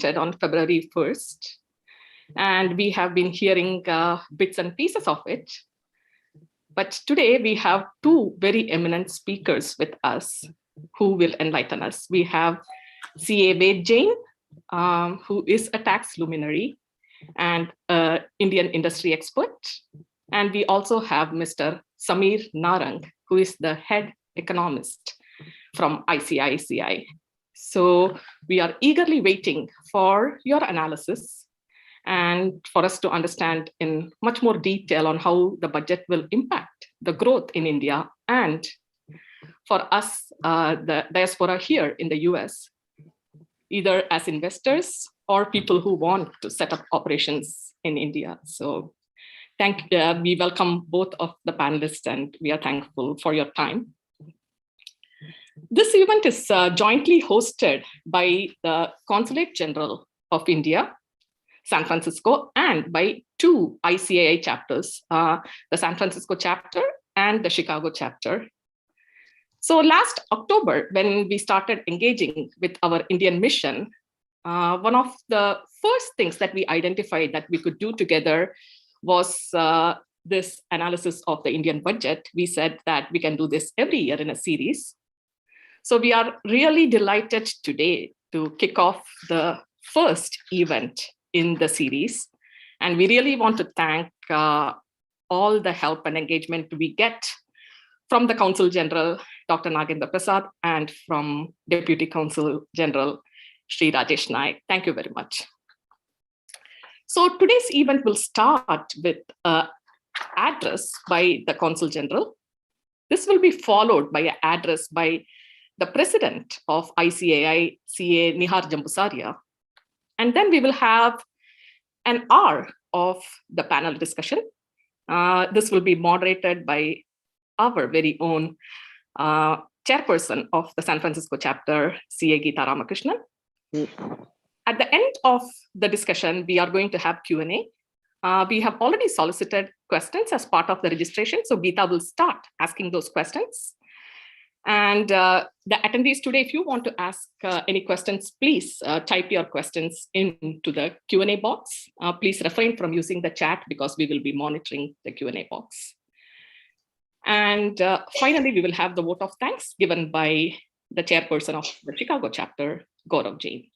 started on February 1st, and we have been hearing bits and pieces of it. But today we have two very eminent speakers with us who will enlighten us. We have CA Ved Jain, who is a tax luminary and Indian industry expert. And we also have Mr. Samir Narang, who is the head economist from ICICI. So we are eagerly waiting for your analysis and for us to understand in much more detail on how the budget will impact the growth in India and for us, the diaspora here in the US, either as investors or people who want to set up operations in India. So we welcome both of the panelists and we are thankful for your time. This event is jointly hosted by the Consulate General of India, San Francisco, and by two ICAI chapters, the San Francisco chapter and the Chicago chapter. So last October, when we started engaging with our Indian mission, one of the first things that we identified that we could do together was this analysis of the Indian budget. We said that we can do this every year in a series. So we are really delighted today to kick off the first event in the series. And we really want to thank all the help and engagement we get from the Consul General, Dr. Naganda Prasad, and from Deputy Consul General, Sri Rajesh Naik. Thank you very much. So today's event will start with an address by the Consul General. This will be followed by an address by the president of ICAI, CA Nihar Jambusaria. And then we will have an hour of the panel discussion. This will be moderated by our very own chairperson of the San Francisco chapter, CA Geetha Ramakrishnan. At the end of the discussion, we are going to have Q&A. We have already solicited questions as part of the registration, so Geetha will start asking those questions. And the attendees today, if you want to ask any questions, please type your questions into the Q&A box. Please refrain from using the chat because we will be monitoring the Q&A box. And finally, we will have the vote of thanks given by the chairperson of the Chicago chapter, Gaurav Jain.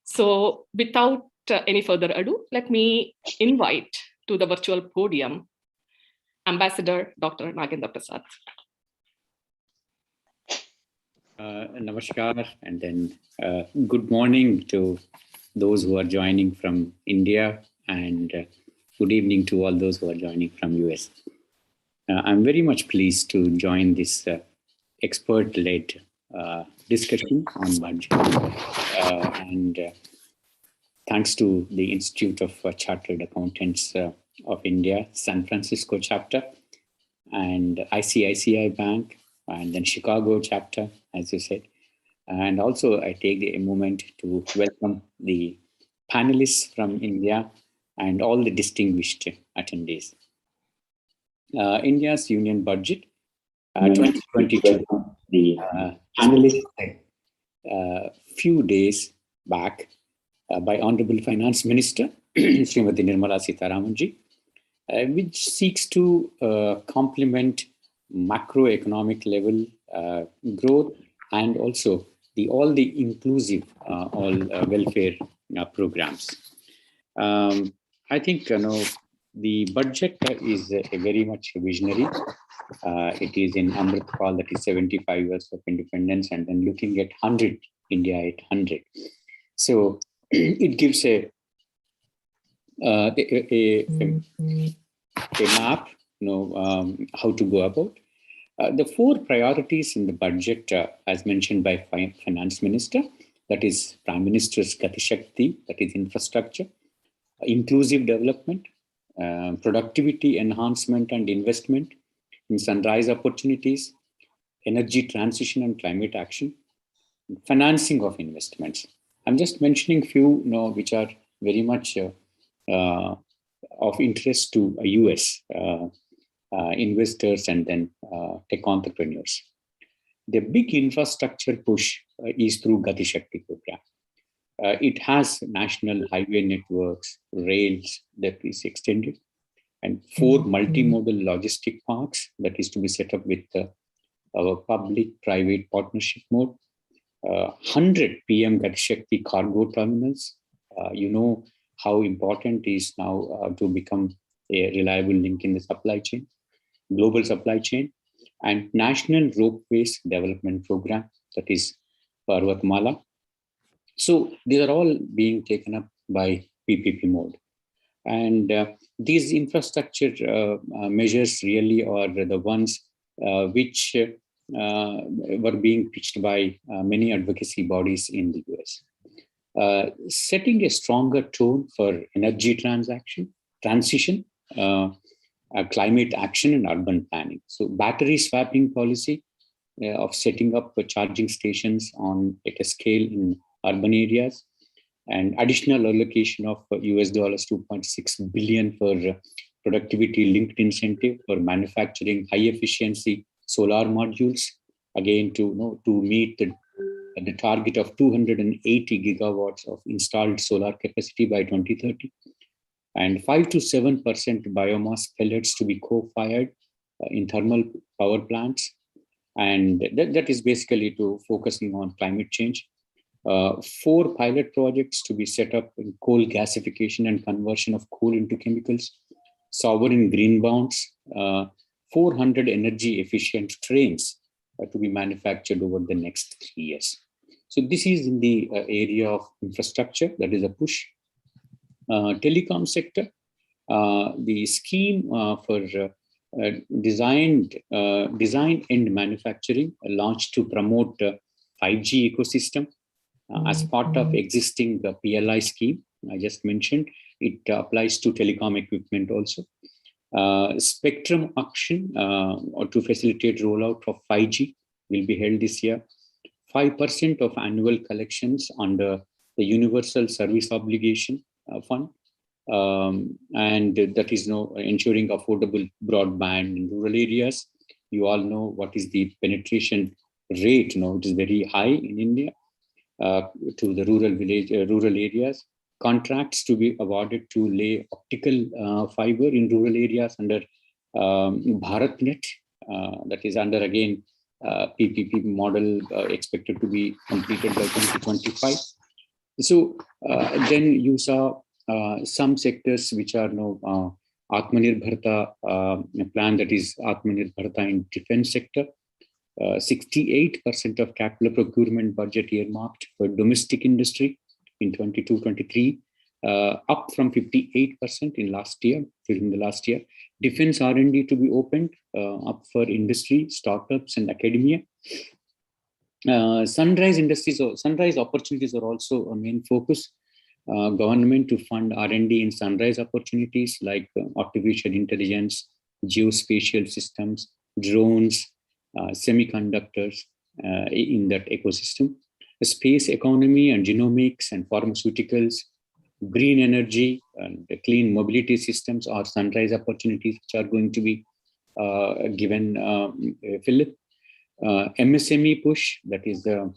So without any further ado, let me invite to the virtual podium Ambassador Dr. Naganda Prasad. Namaskar, and then good morning to those who are joining from India, and good evening to all those who are joining from US. I'm very much pleased to join this expert-led discussion on budget. And thanks to the Institute of Chartered Accountants of India, San Francisco chapter, and ICICI Bank, and then Chicago chapter, as you said. And also I take a moment to welcome the panelists from India and all the distinguished attendees. India's union budget 2022, the panelists a few days back by Honorable Finance Minister, Srimati Nirmala Sitharamanji, which seeks to complement macroeconomic level growth and also all the inclusive welfare programs. I think the budget is a very much visionary. It is in Amrit Kaal, that is 75 years of independence, and then looking at 100, India at 100. So it gives a map, how to go about. The four priorities in the budget, as mentioned by Finance Minister, that is Prime Minister's Gati Shakti, that is infrastructure, inclusive development, productivity enhancement and investment in sunrise opportunities, energy transition and climate action, financing of investments. I'm just mentioning few which are very much of interest to US investors and then tech entrepreneurs. The big infrastructure push is through Gati Shakti program. It has national highway networks, rails that is extended, and 4 multimodal logistic parks that is to be set up with our public-private partnership mode. 100 PM Gati Shakti cargo terminals. You know how important it is now to become a reliable link in the supply chain, global supply chain, and National Ropeways Development Program, that is Parvatmala. So these are all being taken up by PPP mode. And these infrastructure measures really are the ones which were being pitched by many advocacy bodies in the US. Setting a stronger tone for energy transition, climate action, and urban planning. So battery swapping policy of setting up charging stations at a scale in urban areas, and additional allocation of US dollars 2.6 billion for productivity linked incentive for manufacturing high efficiency solar modules, again to meet the target of 280 gigawatts of installed solar capacity by 2030, and 5 to 7% biomass pellets to be co-fired in thermal power plants. And that is basically to focusing on climate change. 4 pilot projects to be set up in coal gasification and conversion of coal into chemicals, sovereign green bonds, 400 energy efficient trains to be manufactured over the next 3 years. So this is in the area of infrastructure, that is a push. Telecom sector, the scheme for design and manufacturing launched to promote 5G ecosystem as part of existing PLI scheme I just mentioned. It applies to telecom equipment also. Spectrum auction to facilitate rollout of 5G will be held this year. 5% of annual collections under the Universal Service Obligation Fund, and that is ensuring affordable broadband in rural areas. You all know what is the penetration rate. It is very high in India to the rural areas. Contracts to be awarded to lay optical fiber in rural areas under BharatNet, that is under again PPP model, expected to be completed by 2025. So then you saw some sectors which are now Atmanirbharta plan, that is Atmanirbharta in defense sector. 68% of capital procurement budget earmarked for domestic industry in 22-23, up from 58% in during the last year. Defense R&D to be opened up for industry, startups, and academia. Sunrise opportunities are also a main focus. Government to fund R&D in sunrise opportunities like artificial intelligence, geospatial systems, drones, semiconductors in that ecosystem. Space economy and genomics and pharmaceuticals, green energy and clean mobility systems are sunrise opportunities which are going to be given fillip. MSME push, that is the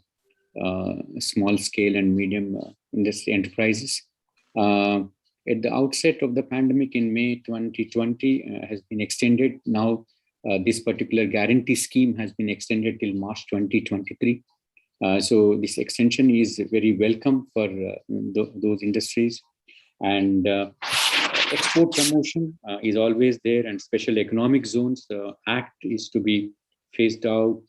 small scale and medium industry enterprises. At the outset of the pandemic in May 2020 has been extended. Now this particular guarantee scheme has been extended till March 2023. So this extension is very welcome for those industries. And export promotion is always there, and special economic zones act is to be phased out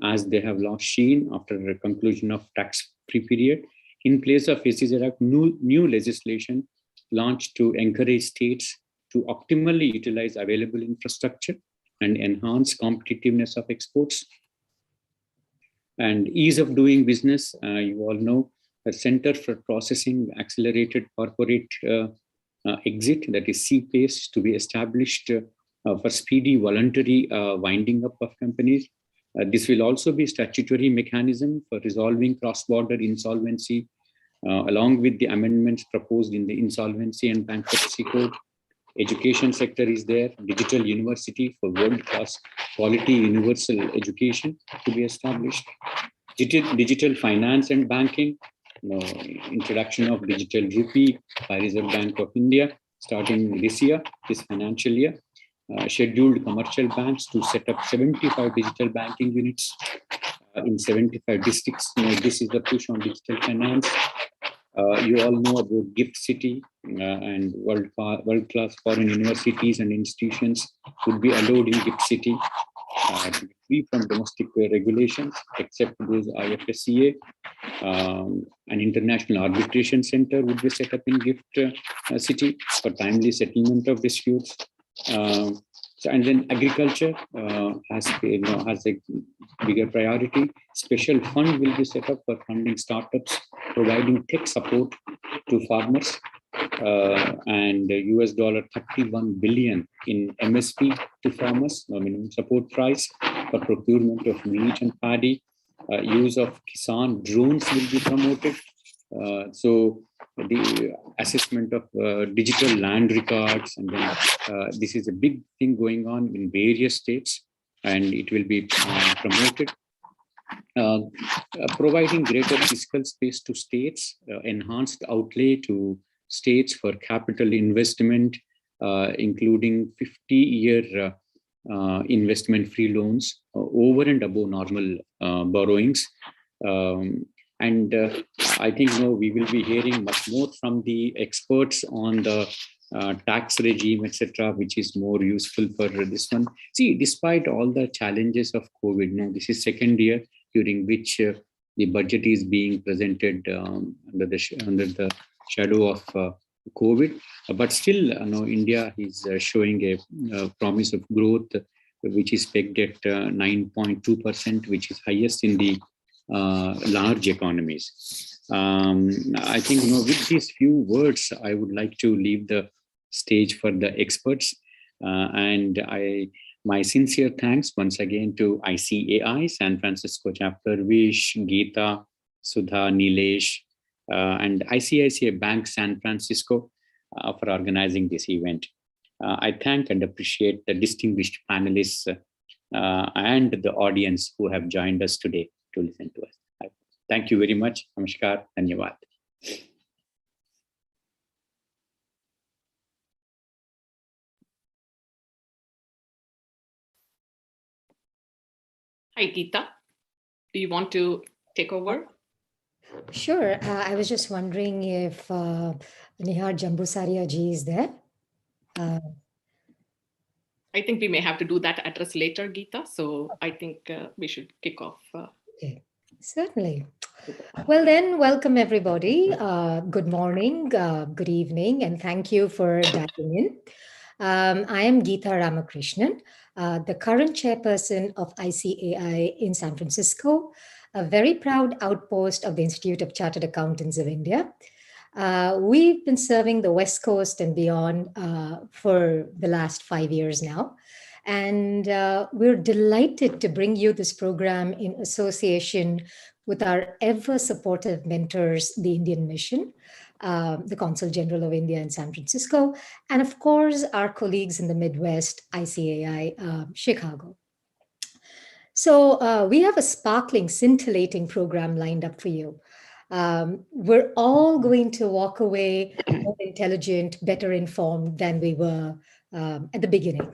as they have lost sheen after the conclusion of tax-free period. In place of SEZ Act, new legislation launched to encourage states to optimally utilize available infrastructure and enhance competitiveness of exports. And ease of doing business, you all know, a Center for Processing Accelerated Corporate Exit, that is CPACE, to be established for speedy voluntary winding up of companies. This will also be a statutory mechanism for resolving cross-border insolvency, along with the amendments proposed in the Insolvency and Bankruptcy Code. Education sector is there, digital university for world-class quality universal education to be established. Digital finance and banking, introduction of Digital Rupee by Reserve Bank of India starting this year, this financial year. Scheduled commercial banks to set up 75 digital banking units in 75 districts. This is the push on digital finance. You all know about Gift City and world-class foreign universities and institutions would be allowed in Gift City, free from domestic regulations, except those IFSCA. An international arbitration center would be set up in Gift City for timely settlement of disputes. And then agriculture has a bigger priority. Special fund will be set up for funding startups, providing tech support to farmers, and $31 billion in MSP to farmers, minimum support price for procurement of wheat and paddy. Use of Kisan drones will be promoted. So the assessment of digital land records, and then this is a big thing going on in various states, and it will be promoted. Providing greater fiscal space to states, enhanced outlay to states for capital investment, including 50-year investment-free loans over and above normal borrowings. And I think we will be hearing much more from the experts on the tax regime, etc., which is more useful for this one. See, despite all the challenges of COVID, this is second year during which the budget is being presented under the shadow of COVID, but still, India is showing a promise of growth, which is pegged at 9.2%, which is highest in the large economies. I think, with these few words, I would like to leave the stage for the experts. And my sincere thanks once again to ICAI, San Francisco chapter, Vish, Geetha, Sudha, Nilesh, and ICICI Bank, San Francisco for organizing this event. I thank and appreciate the distinguished panelists and the audience who have joined us today to listen to us. Thank you very much. Namaskar. Dhanyavad. Hi, Geetha. Do you want to take over? Sure. I was just wondering if Nihar Jambusaria ji is there. I think we may have to do that address later, Geetha. So I think we should kick off. Okay, certainly. Well then, welcome everybody. Good morning, good evening, and thank you for dialing in. I am Geetha Ramakrishnan, the current chairperson of ICAI in San Francisco, a very proud outpost of the Institute of Chartered Accountants of India. We've been serving the West Coast and beyond for the last 5 years now. And we're delighted to bring you this program in association with our ever supportive mentors, the Indian Mission, the Consul General of India in San Francisco, and of course, our colleagues in the Midwest, ICAI Chicago. So we have a sparkling, scintillating program lined up for you. We're all going to walk away more intelligent, better informed than we were at the beginning.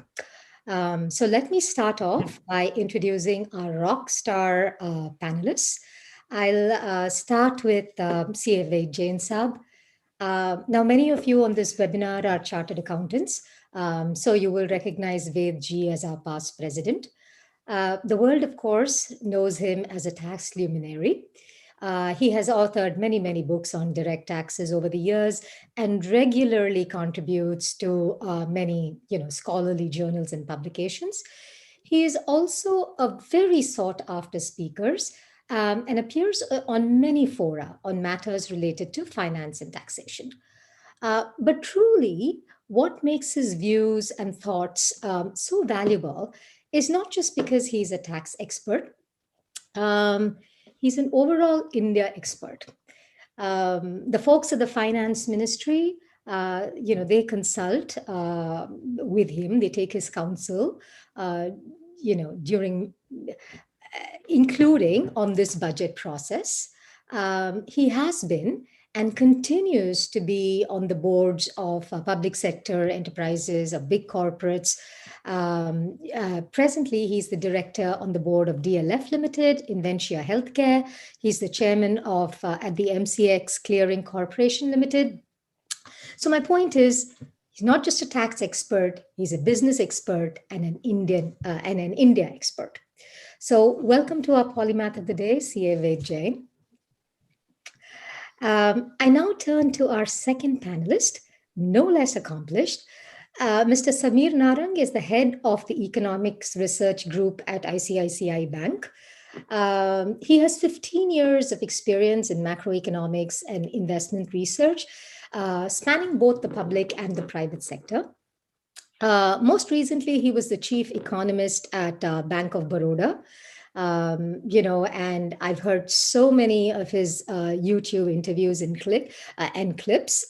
So let me start off by introducing our rock star panelists. I'll start with CA Ved Jain Sab. Now, many of you on this webinar are chartered accountants, so you will recognize Ved ji as our past president. The world, of course, knows him as a tax luminary. He has authored many, many books on direct taxes over the years and regularly contributes to many, scholarly journals and publications. He is also a very sought after speaker and appears on many fora on matters related to finance and taxation. But truly, what makes his views and thoughts so valuable is not just because he's a tax expert. He's an overall India expert. The folks at the finance ministry, they consult with him. They take his counsel, during, including on this budget process. He has been and continues to be on the boards of public sector enterprises, of big corporates. Presently, he's the director on the board of DLF Limited, Inventia Healthcare. He's the chairman of at the MCX Clearing Corporation Limited. So my point is, he's not just a tax expert; he's a business expert and an India expert. So welcome to our polymath of the day, CA Ved Jain. I now turn to our second panelist, no less accomplished. Mr. Sameer Narang is the head of the Economics Research Group at ICICI Bank. He has 15 years of experience in macroeconomics and investment research, spanning both the public and the private sector. Most recently, he was the chief economist at Bank of Baroda. And I've heard so many of his YouTube interviews and clips,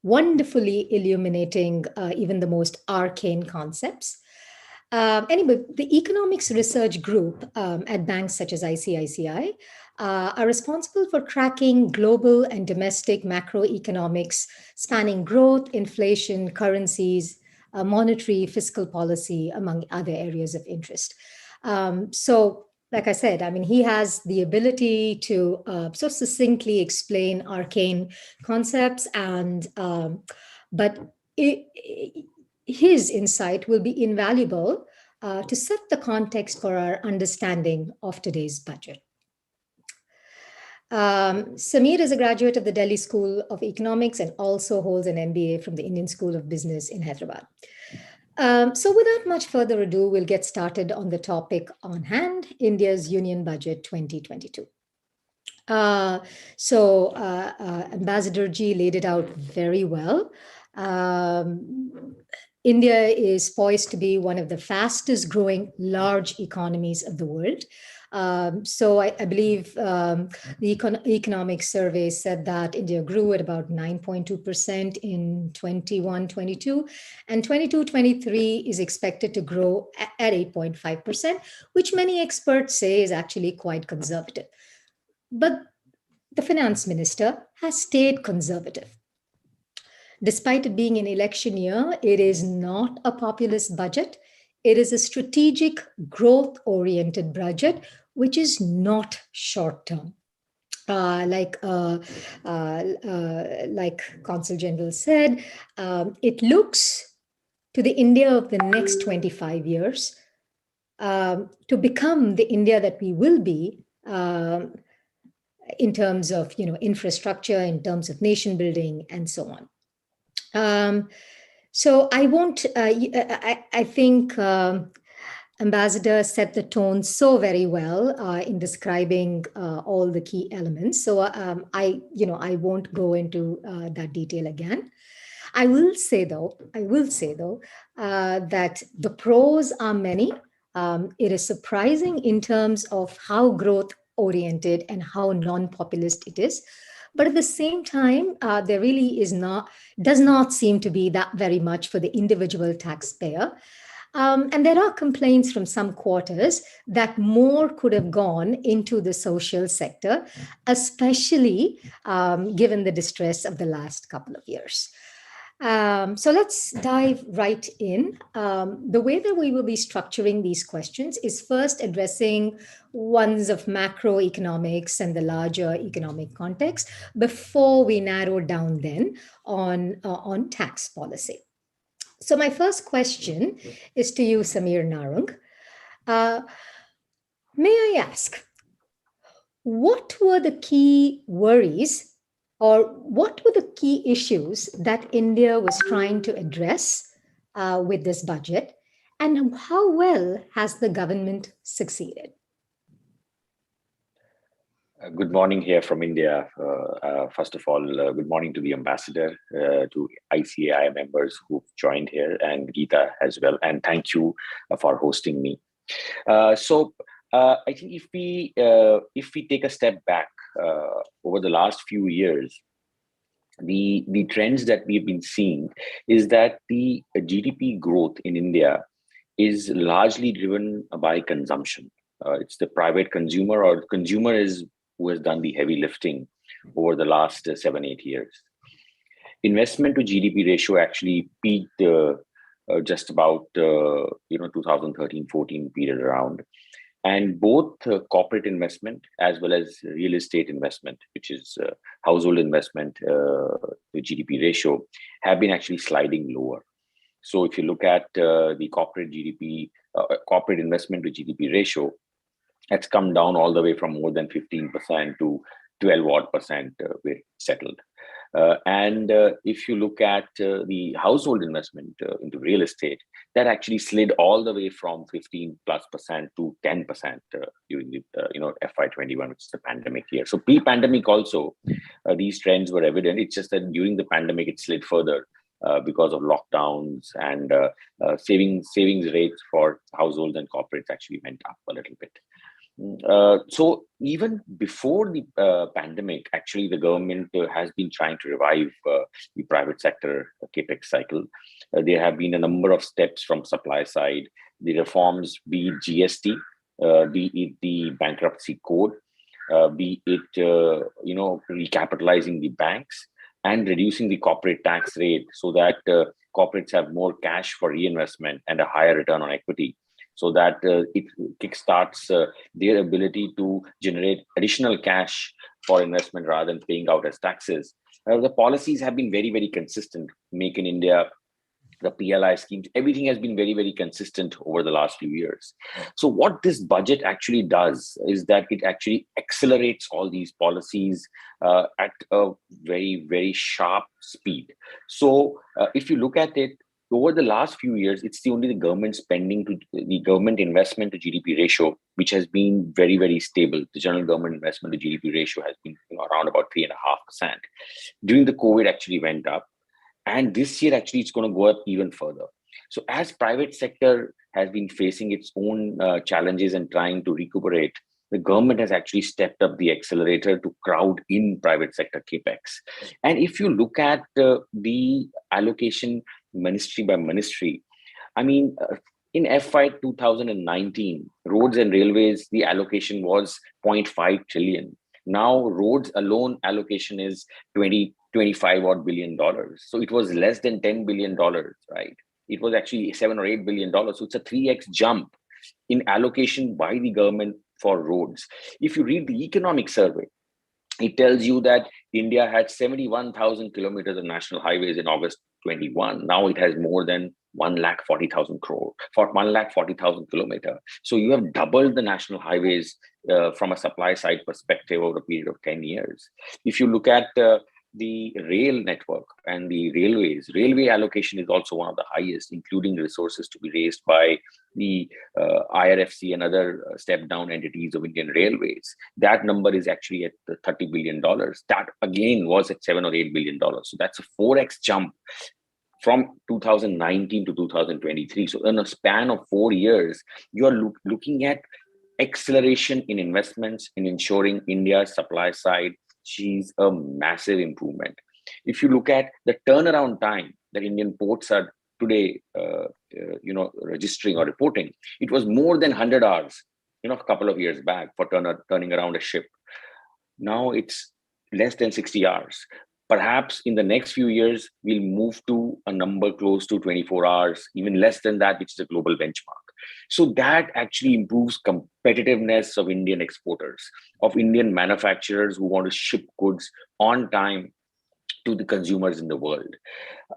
wonderfully illuminating even the most arcane concepts. Anyway, the Economics Research Group at banks such as ICICI are responsible for tracking global and domestic macroeconomics spanning growth, inflation, currencies, monetary, fiscal policy, among other areas of interest. So, like I said, I mean, he has the ability to so succinctly explain arcane concepts, but his insight will be invaluable to set the context for our understanding of today's budget. Sameer is a graduate of the Delhi School of Economics and also holds an MBA from the Indian School of Business in Hyderabad. So without much further ado, we'll get started on the topic on hand, India's Union Budget 2022. Ambassador Ji laid it out very well. India is poised to be one of the fastest growing large economies of the world. So I believe the economic survey said that India grew at about 9.2% in 21-22, and 22-23 is expected to grow at 8.5%, which many experts say is actually quite conservative. But the finance minister has stayed conservative. Despite it being an election year, it is not a populist budget. It is a strategic, growth-oriented budget, which is not short-term. Like Consul General said, it looks to the India of the next 25 years to become the India that we will be in terms of infrastructure, in terms of nation building, and so on. So I won't. I think Ambassador set the tone so very well in describing all the key elements. So I won't go into that detail again. I will say though that the pros are many. It is surprising in terms of how growth oriented and how non-populist it is. But at the same time, there really does not seem to be that very much for the individual taxpayer. And there are complaints from some quarters that more could have gone into the social sector, especially given the distress of the last couple of years. So let's dive right in. The way that we will be structuring these questions is first addressing ones of macroeconomics and the larger economic context before we narrow down then on tax policy. So my first question is to you, Sameer Narang. May I ask, what were the key worries or what were the key issues that India was trying to address with this budget, and how well has the government succeeded? Good morning here from India. First of all, good morning to the ambassador, to ICAI members who've joined here, and Geetha as well. And thank you for hosting me. I think if we take a step back over the last few years, the trends that we've been seeing is that the GDP growth in India is largely driven by consumption. It's the private consumer, or consumer is who has done the heavy lifting over the last 7-8 years. Investment to GDP ratio actually peaked just about 2013-14 period around. And both corporate investment as well as real estate investment, which is household investment to GDP ratio, have been actually sliding lower. So if you look at the corporate corporate investment to GDP ratio, it's come down all the way from more than 15% to 12% where it settled. And if you look at the household investment into real estate, that actually slid all the way from 15+% to 10% during the FY21, which is the pandemic year. So pre-pandemic also, these trends were evident. It's just that during the pandemic, it slid further because of lockdowns, and savings rates for households and corporates actually went up a little bit. So even before the pandemic, actually, the government has been trying to revive the private sector capex cycle. There have been a number of steps from supply side, the reforms, be it GST, be it the bankruptcy code, be it recapitalizing the banks and reducing the corporate tax rate so that corporates have more cash for reinvestment and a higher return on equity, so that it kickstarts their ability to generate additional cash for investment rather than paying out as taxes. The policies have been very, very consistent. Make in India, the PLI schemes, everything has been very, very consistent over the last few years. So what this budget actually does is that it actually accelerates all these policies at a very, very sharp speed. So if you look at it, over the last few years, it's only the government spending to the government investment to GDP ratio, which has been very, very stable. The general government investment to GDP ratio has been around about 3.5%. During the COVID, actually went up. And this year, actually, it's going to go up even further. So as private sector has been facing its own challenges and trying to recuperate, the government has actually stepped up the accelerator to crowd in private sector capex. And if you look at the allocation ministry by ministry, I mean, in FY 2019, roads and railways, the allocation was 0.5 trillion. Now, roads alone allocation is $25 odd billion. So it was less than $10 billion, right? It was actually $7 or $8 billion. So it's a 3x jump in allocation by the government for roads. If you read the economic survey, it tells you that India had 71,000 kilometers of national highways in August 21. Now it has more than 140,000 kilometers. So you have doubled the national highways from a supply side perspective over a period of 10 years. If you look at the rail network and the railway allocation is also one of the highest, including resources to be raised by the IRFC and other step-down entities of Indian Railways. That number is actually at $30 billion. That again was at $7 or $8 billion. So that's a 4x jump from 2019 to 2023. So in a span of 4 years, you are looking at acceleration in investments in ensuring India's supply side sees a massive improvement. If you look at the turnaround time that Indian ports are today, registering or reporting, it was more than 100 hours, a couple of years back for turning around a ship. Now it's less than 60 hours. Perhaps in the next few years, we'll move to a number close to 24 hours, even less than that, which is a global benchmark. So that actually improves competitiveness of Indian exporters, of Indian manufacturers who want to ship goods on time to the consumers in the world.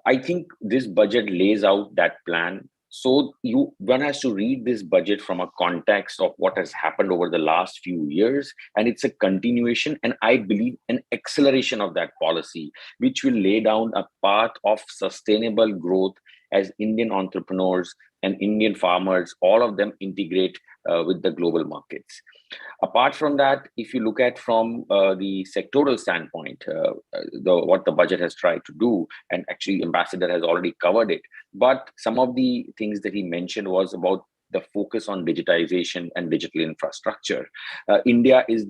I think this budget lays out that plan. So one has to read this budget from a context of what has happened over the last few years. And it's a continuation, and I believe an acceleration of that policy, which will lay down a path of sustainable growth as Indian entrepreneurs and Indian farmers, all of them integrate with the global markets. Apart from that, if you look at from the sectoral standpoint, what the budget has tried to do, and actually Ambassador has already covered it, but some of the things that he mentioned was about the focus on digitization and digital infrastructure. India is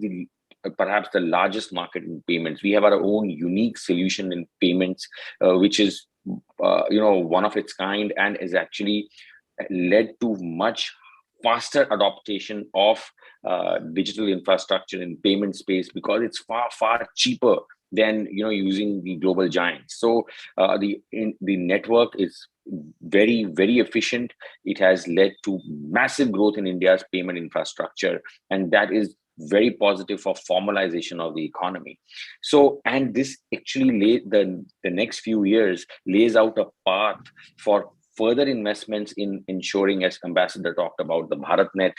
perhaps the largest market in payments. We have our own unique solution in payments, which is one of its kind, and is actually led to much faster adoption of digital infrastructure in payment space, because it's far cheaper than using the global giants. So the network is very efficient. It has led to massive growth in India's payment infrastructure, and that is very positive for formalization of the economy. So, and this actually the next few years lays out a path for further investments in ensuring, as Ambassador talked about, the BharatNet.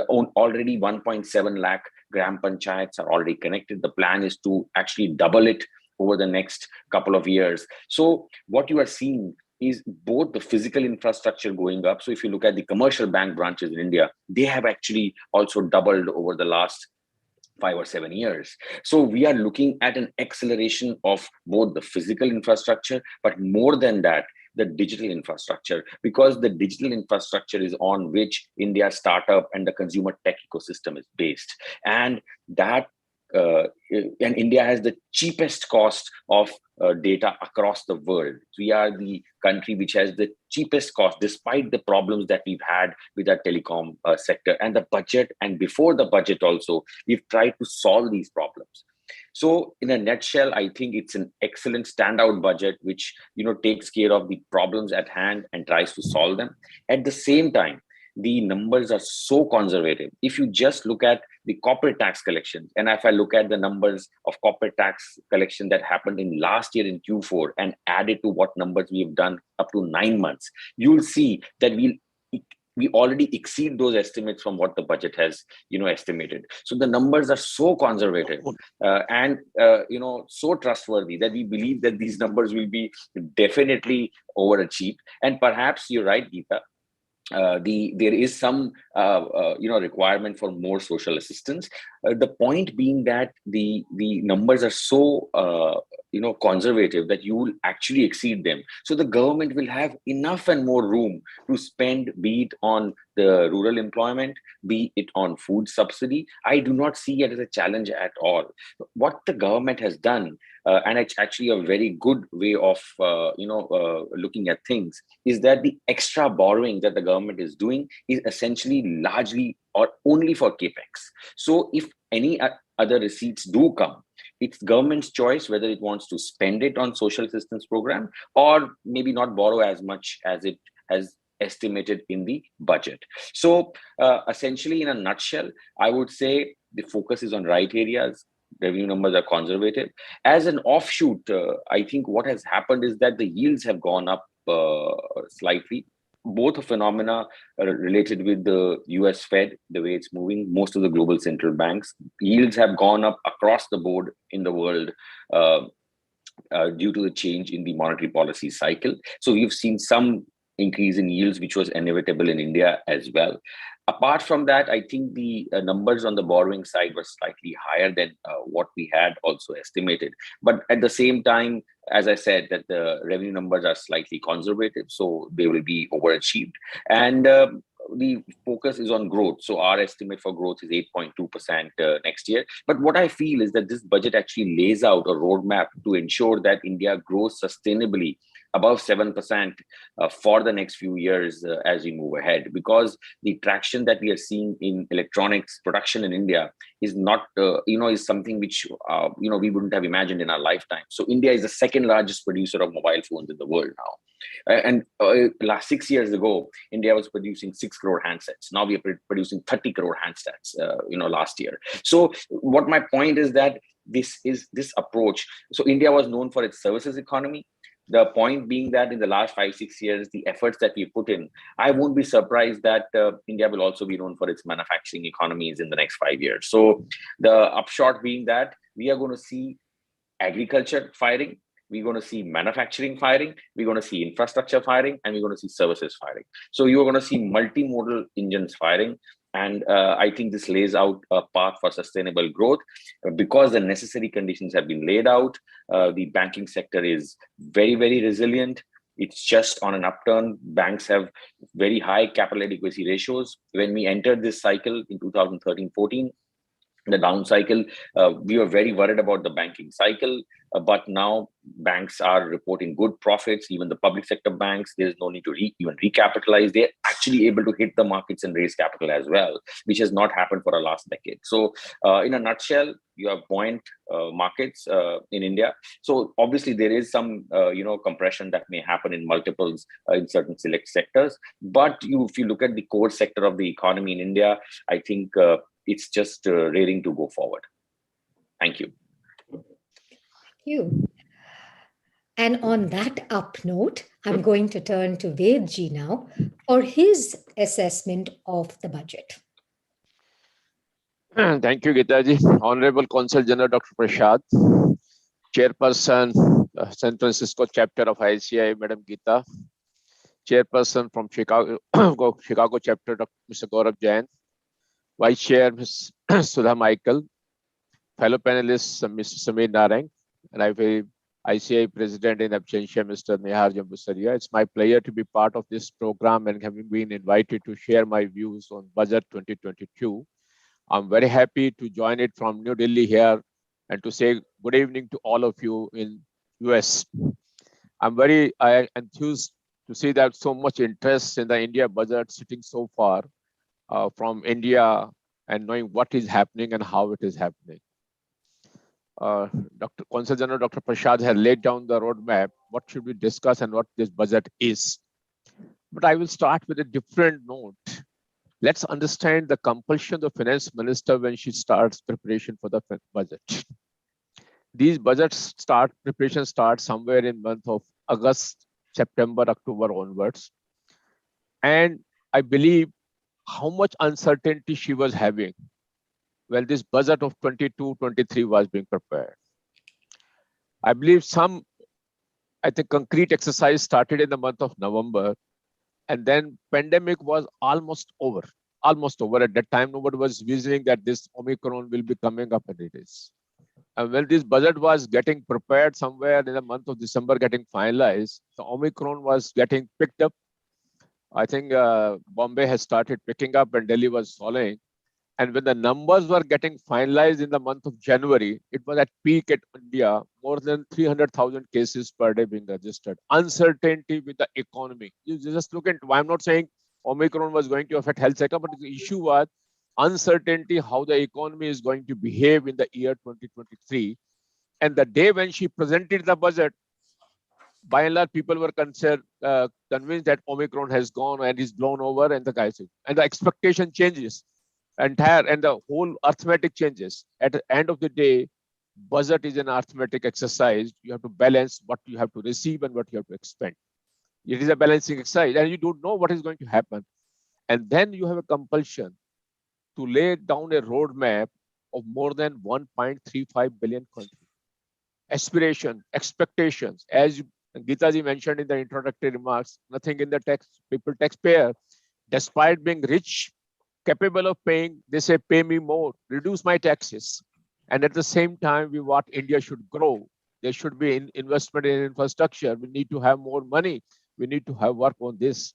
Already 1.7 lakh gram panchayats are already connected. The plan is to actually double it over the next couple of years. So what you are seeing is both the physical infrastructure going up. So if you look at the commercial bank branches in India, they have actually also doubled over the last 5 or 7 years. So we are looking at an acceleration of both the physical infrastructure, but more than that, the digital infrastructure, because the digital infrastructure is on which India's startup and the consumer tech ecosystem is based. And that and India has the cheapest cost of data across the world. We are the country which has the cheapest cost, despite the problems that we've had with our telecom sector and the budget. And before the budget also, we've tried to solve these problems. So in a nutshell, I think it's an excellent standout budget, which takes care of the problems at hand and tries to solve them. At the same time, the numbers are so conservative. If you just look at the corporate tax collections, and if I look at the numbers of corporate tax collection that happened in last year in Q4 and add it to what numbers we have done up to 9 months, you'll see that we already exceed those estimates from what the budget has estimated. So the numbers are so conservative and so trustworthy that we believe that these numbers will be definitely overachieved. And perhaps you're right, Geetha. There is some requirement for more social assistance. The point being that the numbers are so conservative that you will actually exceed them. So the government will have enough and more room to spend, be it on the rural employment, be it on food subsidy. I do not see it as a challenge at all. What the government has done, and it's actually a very good way of looking at things, is that the extra borrowing that the government is doing is essentially largely or only for capex. So if any other receipts do come, it's government's choice whether it wants to spend it on social assistance program or maybe not borrow as much as it has estimated in the budget. So essentially, in a nutshell, I would say the focus is on right areas. Revenue numbers are conservative. As an offshoot, I think what has happened is that the yields have gone up slightly. Both a phenomena related with the US Fed, the way it's moving, most of the global central banks, yields have gone up across the board in the world due to the change in the monetary policy cycle. So we've seen some increase in yields, which was inevitable in India as well. Apart from that, I think the numbers on the borrowing side were slightly higher than what we had also estimated. But at the same time, as I said, that the revenue numbers are slightly conservative, so they will be overachieved. And the focus is on growth. So our estimate for growth is 8.2% next year. But what I feel is that this budget actually lays out a roadmap to ensure that India grows sustainably above 7% for the next few years as we move ahead, because the traction that we are seeing in electronics production in India is not, is something which, we wouldn't have imagined in our lifetime. So India is the second largest producer of mobile phones in the world now. And last 6 years ago, India was producing 6 crore handsets. Now we are producing 30 crore handsets, last year. So what my point is that this approach. So India was known for its services economy. The point being that in the last 5-6 years, the efforts that we put in, I won't be surprised that India will also be known for its manufacturing economies in the next 5 years. So the upshot being that we are going to see agriculture firing, we're going to see manufacturing firing, we're going to see infrastructure firing, and we're going to see services firing. So you're going to see multimodal engines firing. And I think this lays out a path for sustainable growth because the necessary conditions have been laid out. The banking sector is very, very resilient. It's just on an upturn. Banks have very high capital adequacy ratios. When we entered this cycle in 2013-14, the down cycle. We were very worried about the banking cycle, but now banks are reporting good profits. Even the public sector banks, there's no need to even recapitalize. They're actually able to hit the markets and raise capital as well, which has not happened for the last decade. So in a nutshell, you have buoyant markets in India. So obviously there is some compression that may happen in multiples in certain select sectors. But if you look at the core sector of the economy in India, I think it's just raring to go forward. Thank you. Thank you. And on that up note, I'm going to turn to Vedji now for his assessment of the budget. Thank you, Geetha ji. Honorable Consul General Dr. Prasad, Chairperson, San Francisco Chapter of ICICI, Madam Geetha, Chairperson from Chicago Chapter, Dr. Mr. Gaurav Jain, Vice Chair, Ms. Sudha Michael, fellow panelists, Mr. Samir Narang, and I have ICICI President in absentia, Mr. Nihar Jambusaria. It's my pleasure to be part of this program and having been invited to share my views on Budget 2022. I'm very happy to join it from New Delhi here and to say good evening to all of you in US. I'm very enthused to see that so much interest in the India budget sitting so far from India and knowing what is happening and how it is happening. Dr. Consul General Dr. Prasad has laid down the roadmap, what should we discuss and what this budget is. But I will start with a different note. Let's understand the compulsion of the finance minister when she starts preparation for the budget. These budgets preparation starts somewhere in month of August, September, October onwards. And I believe how much uncertainty she was having when this budget of 22-23 was being prepared. I believe concrete exercise started in the month of November, and then pandemic was almost over. At that time, nobody was visioning that this Omicron will be coming up, and it is. And when this budget was getting prepared somewhere in the month of December, getting finalized, the Omicron was getting picked up. I think Bombay has started picking up and Delhi was following. And when the numbers were getting finalized in the month of January, it was at peak at India, more than 300,000 cases per day being registered. Uncertainty with the economy. You just look at, I'm not saying Omicron was going to affect health sector, but the issue was uncertainty how the economy is going to behave in the year 2023. And the day when she presented the budget, by and large, people were convinced that Omicron has gone and is blown over and the guys, and the expectation changes. And the whole arithmetic changes. At the end of the day, budget is an arithmetic exercise. You have to balance what you have to receive and what you have to expend. It is a balancing exercise, and you don't know what is going to happen. And then you have a compulsion to lay down a roadmap of more than 1.35 billion country. Aspiration, expectations, as Geetha ji mentioned in the introductory remarks, nothing in the text, people taxpayer, despite being rich, capable of paying, they say, pay me more, reduce my taxes. And at the same time, we want India should grow. There should be investment in infrastructure. We need to have more money. We need to have work on this.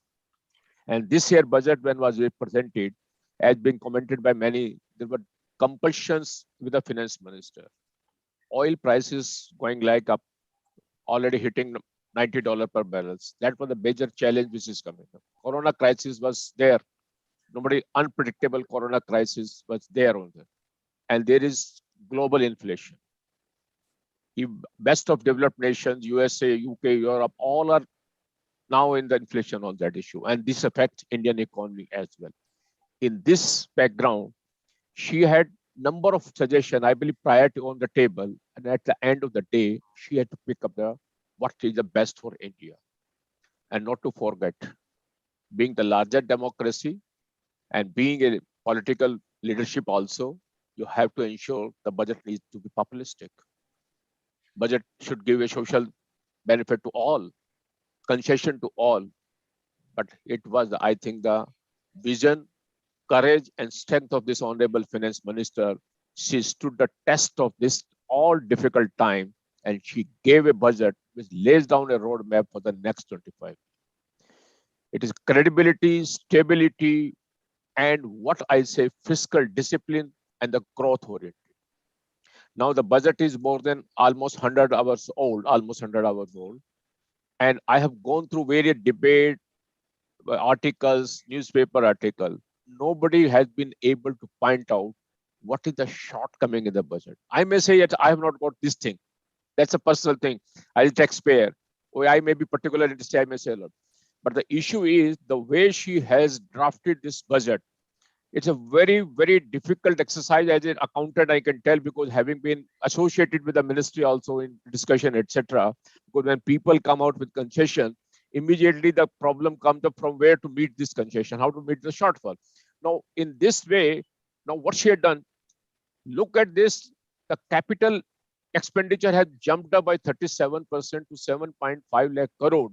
And this year budget, when was presented, has been commented by many, there were compulsions with the finance minister. Oil prices going like up, already hitting $90 per barrel. That was the major challenge which is coming up. Corona crisis was there. Unpredictable Corona crisis was there on there. And there is global inflation. Best of developed nations, USA, UK, Europe, all are now in the inflation on that issue. And this affects Indian economy as well. In this background, she had number of suggestions, I believe, priority on the table. And at the end of the day, she had to pick up what is the best for India. And not to forget, being the largest democracy, and being a political leadership also, you have to ensure the budget needs to be populistic. Budget should give a social benefit to all, concession to all. But it was, I think, the vision, courage, and strength of this honorable finance minister. She stood the test of this all difficult time, and she gave a budget which lays down a roadmap for the next 25. It is credibility, stability, and what I say, fiscal discipline and the growth oriented. Now the budget is more than almost 100 hours old, And I have gone through various debate articles, newspaper article. Nobody has been able to point out what is the shortcoming in the budget. I may say that I have not got this thing. That's a personal thing. As a taxpayer, or I may be particular interested, I may say a lot. But the issue is the way she has drafted this budget. It's a very, very difficult exercise as an accountant, I can tell, because having been associated with the ministry also in discussion, etc. Because when people come out with concession, immediately the problem comes up from where to meet this concession, how to meet the shortfall. Now, in this way, now what she had done, look at this, the capital expenditure has jumped up by 37% to 7.5 lakh crore.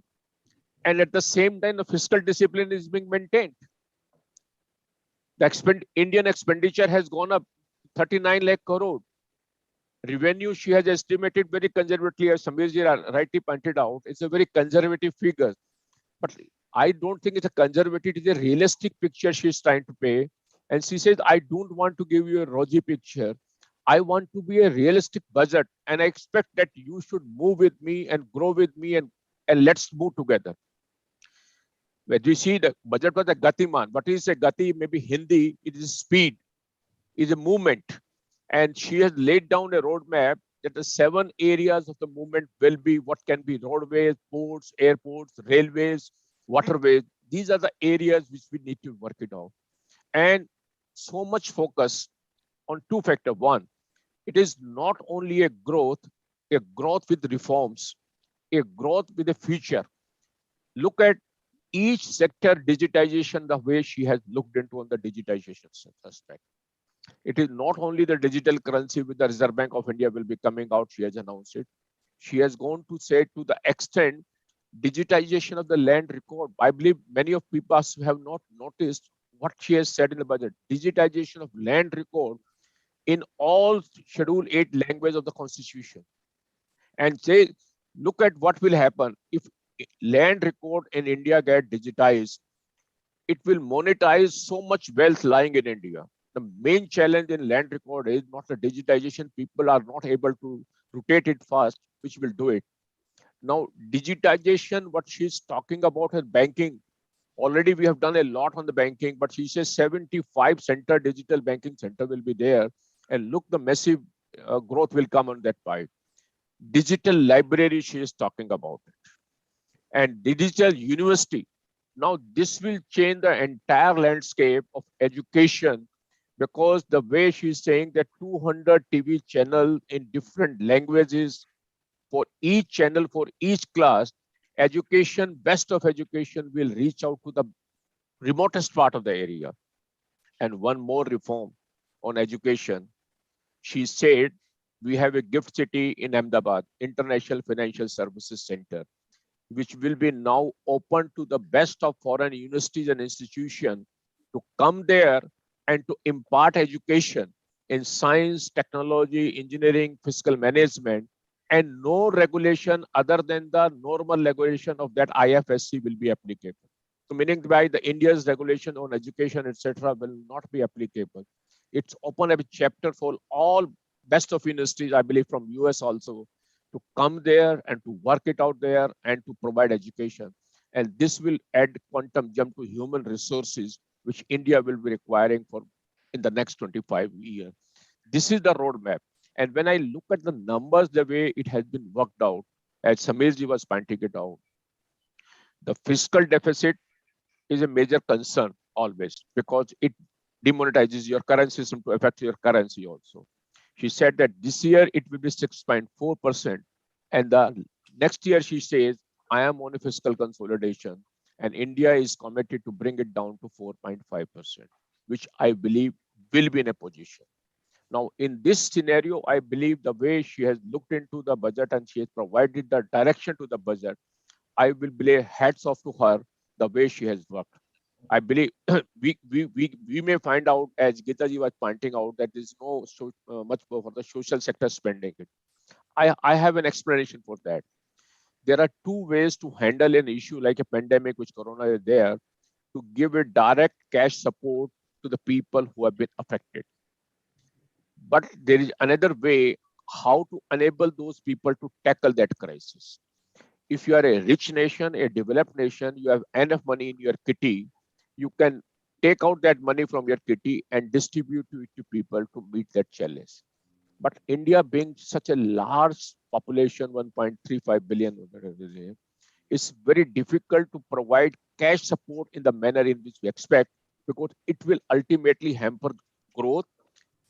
And at the same time, the fiscal discipline is being maintained. The Indian expenditure has gone up 39 lakh crore. Revenue she has estimated very conservatively, as Samirji rightly pointed out. It's a very conservative figure. But I don't think it's a conservative, it's a realistic picture she's trying to pay. And she says, I don't want to give you a rosy picture. I want to be a realistic budget. And I expect that you should move with me and grow with me and let's move together. When we see the budget was a gatiman, what is a gati? Maybe Hindi, it is speed, it is a movement. And she has laid down a roadmap that the 7 areas of the movement will be what can be roadways, ports, airports, railways, waterways. These are the areas which we need to work it out. And so much focus on 2 factors. One, it is not only a growth with reforms, a growth with a future. Look at each sector digitization, the way she has looked into on the digitization aspect. It is not only the digital currency with the Reserve Bank of India will be coming out, she has announced it. She has gone to say to the extent digitization of the land record. I believe many of people have not noticed what she has said in the budget. Digitization of land record in all Schedule 8 languages of the Constitution. And say, look at what will happen if land record in India get digitized. It will monetize so much wealth lying in India. The main challenge in land record is not the digitization. People are not able to rotate it fast, which will do it. Now, digitization, what she's talking about is banking. Already we have done a lot on the banking, but she says 75 center digital banking center will be there. And look, the massive growth will come on that part. Digital library, she is talking about it. And digital university. Now, this will change the entire landscape of education, because the way she's saying that 200 TV channels in different languages for each channel, for each class, education, best of education will reach out to the remotest part of the area. And one more reform on education. She said, we have a gift city in Ahmedabad, International Financial Services Center, which will be now open to the best of foreign universities and institutions to come there and to impart education in science, technology, engineering, fiscal management, and no regulation other than the normal regulation of that IFSC will be applicable. So meaning by the India's regulation on education, etc., will not be applicable. It's open a chapter for all best of universities, I believe from US also, to come there and to work it out there and to provide education. And this will add quantum jump to human resources, which India will be requiring for in the next 25 years. This is the roadmap. And when I look at the numbers, the way it has been worked out, as Samirji was pointing it out, the fiscal deficit is a major concern always, because it demonetizes your currency system to affect your currency also. She said that this year it will be 6.4%. And the next year she says, I am on a fiscal consolidation and India is committed to bring it down to 4.5%, which I believe will be in a position. Now, in this scenario, I believe the way she has looked into the budget and she has provided the direction to the budget, I will believe hats off to her, the way she has worked. I believe we may find out, as Geetha ji was pointing out, that there is no much for the social sector spending. I have an explanation for that. There are 2 ways to handle an issue like a pandemic, which Corona is there, to give a direct cash support to the people who have been affected. But there is another way how to enable those people to tackle that crisis. If you are a rich nation, a developed nation, you have enough money in your kitty, you can take out that money from your kitty and distribute it to people to meet that challenge. But India being such a large population, 1.35 billion, it's very difficult to provide cash support in the manner in which we expect, because it will ultimately hamper growth,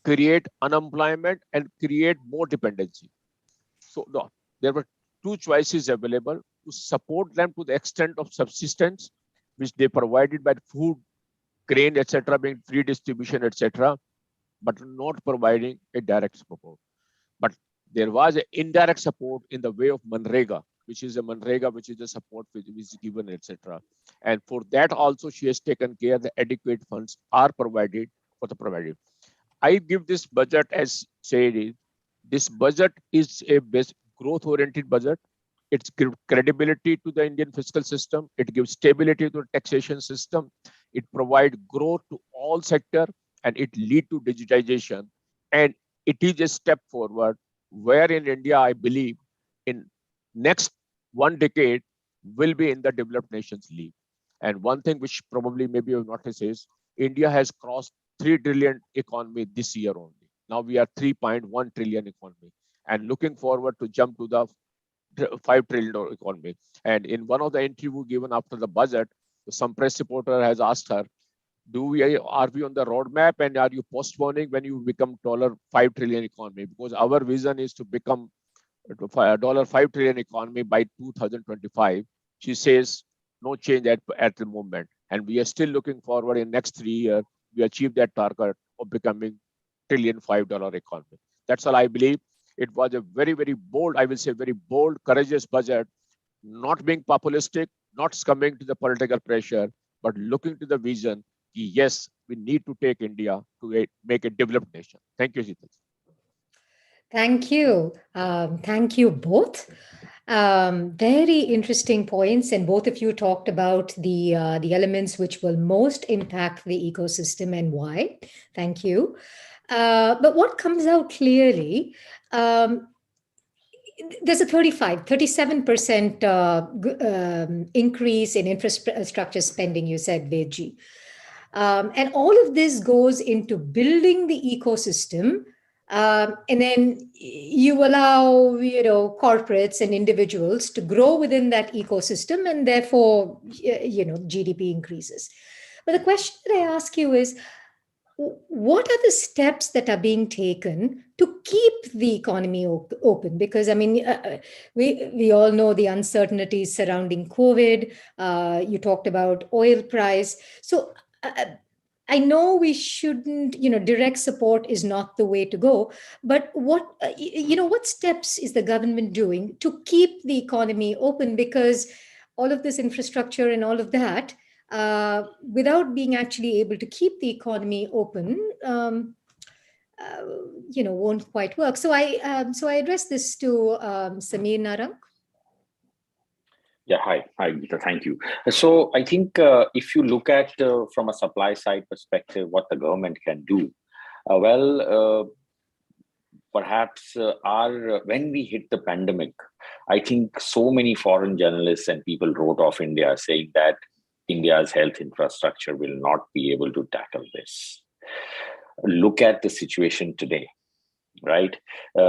create unemployment, and create more dependency. So no, there were two choices available: to support them to the extent of subsistence, which they provided by food, grain, etc., being free distribution, etc., but not providing a direct support. But there was an indirect support in the way of Manrega, which is a support which is given, etc. And for that also she has taken care that adequate funds are provided for the provided. I give this budget as said, this budget is a growth-oriented budget. It gives credibility to the Indian fiscal system. It gives stability to the taxation system. It provides growth to all sectors, and it leads to digitization. And it is a step forward where in India, I believe, in next 1 decade will be in the developed nations league. And one thing which probably maybe you have noticed is India has crossed 3 trillion economy this year only. Now we are 3.1 trillion economy, and looking forward to jump to the $5 trillion economy. And in one of the interview given after the budget, some press reporter has asked her, are we on the roadmap, and are you postponing when you become $5 trillion economy? Because our vision is to become $5 trillion economy by 2025. She says no change at the moment, and we are still looking forward in next 3 years we achieve that target of becoming $5 trillion economy. That's all I believe. It was a very, very bold, I will say very bold, courageous budget, not being populistic, not succumbing to the political pressure, but looking to the vision. Yes, we need to take India to make a developed nation. Thank you, Geetha. Thank you. Thank you both. Very interesting points, and both of you talked about the elements which will most impact the ecosystem and why. Thank you. But what comes out clearly, there's a 37% increase in infrastructure spending, you said, Vedji. And all of this goes into building the ecosystem. And then you allow, corporates and individuals to grow within that ecosystem, and therefore, GDP increases. But the question that I ask you is, what are the steps that are being taken to keep the economy open? Because, we all know the uncertainties surrounding COVID. You talked about oil price. So I know we shouldn't, direct support is not the way to go. But what steps is the government doing to keep the economy open? Because all of this infrastructure and all of that, without being actually able to keep the economy open, won't quite work. So I address this to Samir Narang. Yeah, hi, Geetha, thank you. So I think if you look at from a supply side perspective, what the government can do, perhaps when we hit the pandemic, I think so many foreign journalists and people wrote off India, saying that India's health infrastructure will not be able to tackle this. Look at the situation today, right?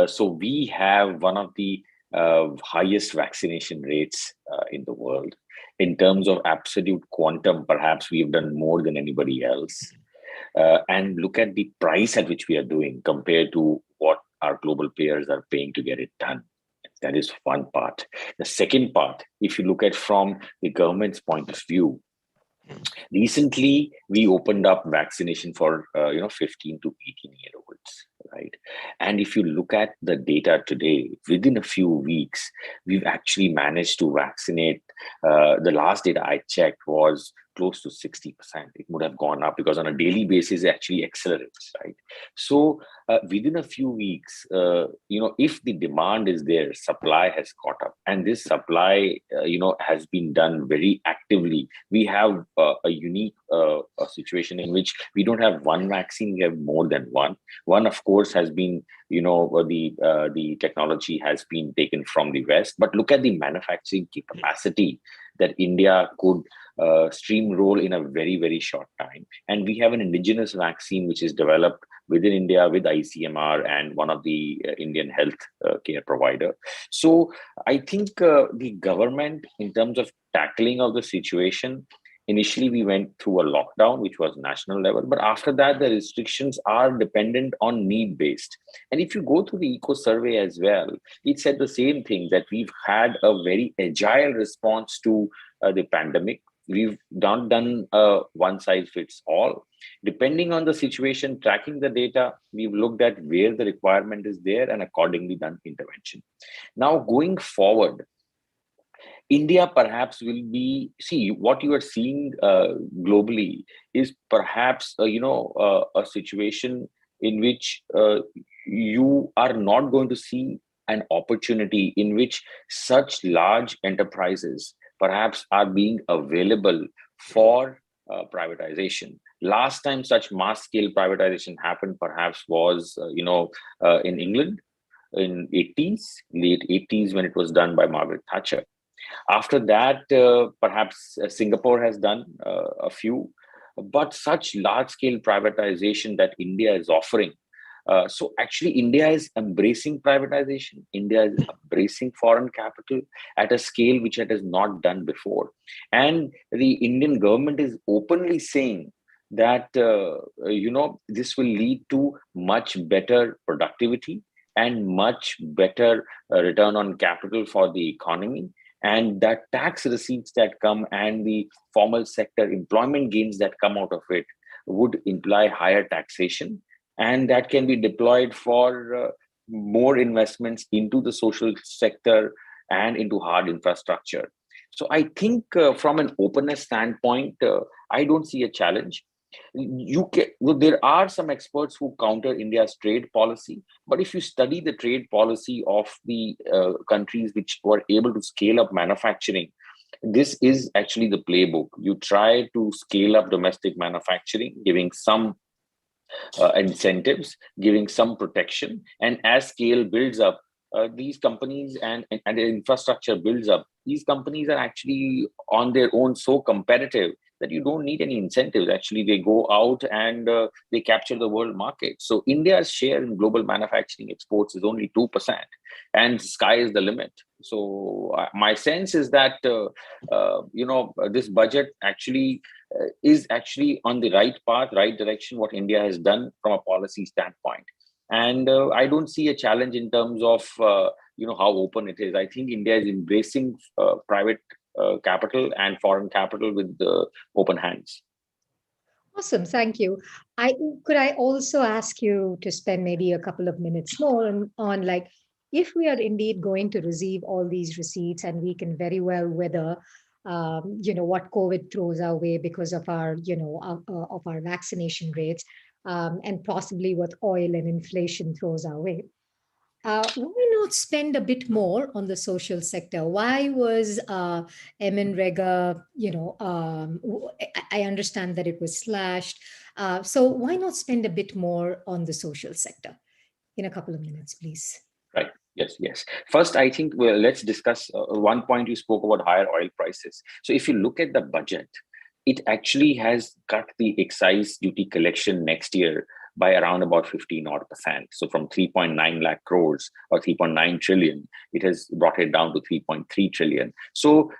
So we have one of the highest vaccination rates in the world. In terms of absolute quantum, perhaps we've done more than anybody else. And look at the price at which we are doing compared to what our global peers are paying to get it done. That is one part. The second part, if you look at from the government's point of view, recently we opened up vaccination for 15 to 18-year-olds, right? And if you look at the data today, within a few weeks, we've actually managed to vaccinate. The last data I checked was close to 60%. It would have gone up because on a daily basis, it actually accelerates, right? So within a few weeks, if the demand is there, supply has caught up, and this supply, has been done very actively. We have a unique a situation in which we don't have one vaccine; we have more than one. One, of course, has been, the technology has been taken from the West, but look at the manufacturing capacity that India could steamroll in a very, very short time. And we have an indigenous vaccine which is developed within India with ICMR and one of the Indian health care provider. So I think the government, in terms of tackling of the situation, initially we went through a lockdown, which was national level, but after that, the restrictions are dependent on need-based. And if you go through the ECO survey as well, it said the same thing, that we've had a very agile response to the pandemic. We've not done one size fits all. Depending on the situation, tracking the data, we've looked at where the requirement is there and accordingly done intervention. Now, going forward, India perhaps will be, what you are seeing globally is perhaps, a situation in which you are not going to see an opportunity in which such large enterprises perhaps are being available for privatization. Last time such mass scale privatization happened perhaps was, in England in late 80s, when it was done by Margaret Thatcher. After that, perhaps Singapore has done a few, but such large-scale privatization that India is offering. So actually, India is embracing privatization. India is embracing foreign capital at a scale which it has not done before. And the Indian government is openly saying that, this will lead to much better productivity and much better return on capital for the economy. And that tax receipts that come and the formal sector employment gains that come out of it would imply higher taxation. And that can be deployed for more investments into the social sector and into hard infrastructure. So I think from an openness standpoint, I don't see a challenge. There are some experts who counter India's trade policy, but if you study the trade policy of the countries which were able to scale up manufacturing, this is actually the playbook. You try to scale up domestic manufacturing, giving some incentives, giving some protection, and as scale builds up, these companies and the infrastructure builds up, these companies are actually on their own so competitive that you don't need any incentives. Actually, they go out and they capture the world market. So India's share in global manufacturing exports is only 2%, and sky is the limit. So my sense is that, this budget actually is actually on the right path, right direction, what India has done from a policy standpoint. And I don't see a challenge in terms of, how open it is. I think India is embracing private capital and foreign capital with open hands. Awesome, thank you. Could I also ask you to spend maybe a couple of minutes more on like, if we are indeed going to receive all these receipts and we can very well weather, what COVID throws our way because of our, of our vaccination rates, and possibly what oil and inflation throws our way. Why not spend a bit more on the social sector? Why was MNREGA, I understand that it was slashed. So why not spend a bit more on the social sector? In a couple of minutes, please. Right. Yes. First, I think let's discuss one point you spoke about, higher oil prices. So if you look at the budget, it actually has cut the excise duty collection next year by around about 15% odd. So from 3.9 lakh crores or 3.9 trillion, it has brought it down to 3.3 trillion. So,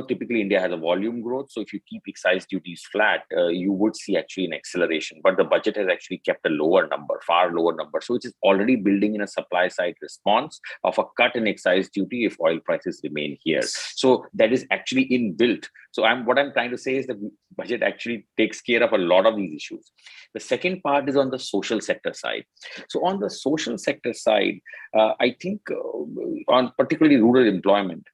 typically India has a volume growth. So if you keep excise duties flat, you would see actually an acceleration. But the budget has actually kept a lower number, far lower number. So it is already building in a supply side response of a cut in excise duty if oil prices remain here. So that is actually inbuilt. So what I'm trying to say is that the budget actually takes care of a lot of these issues. The second part is on the social sector side. So on the social sector side, I think on particularly rural employment,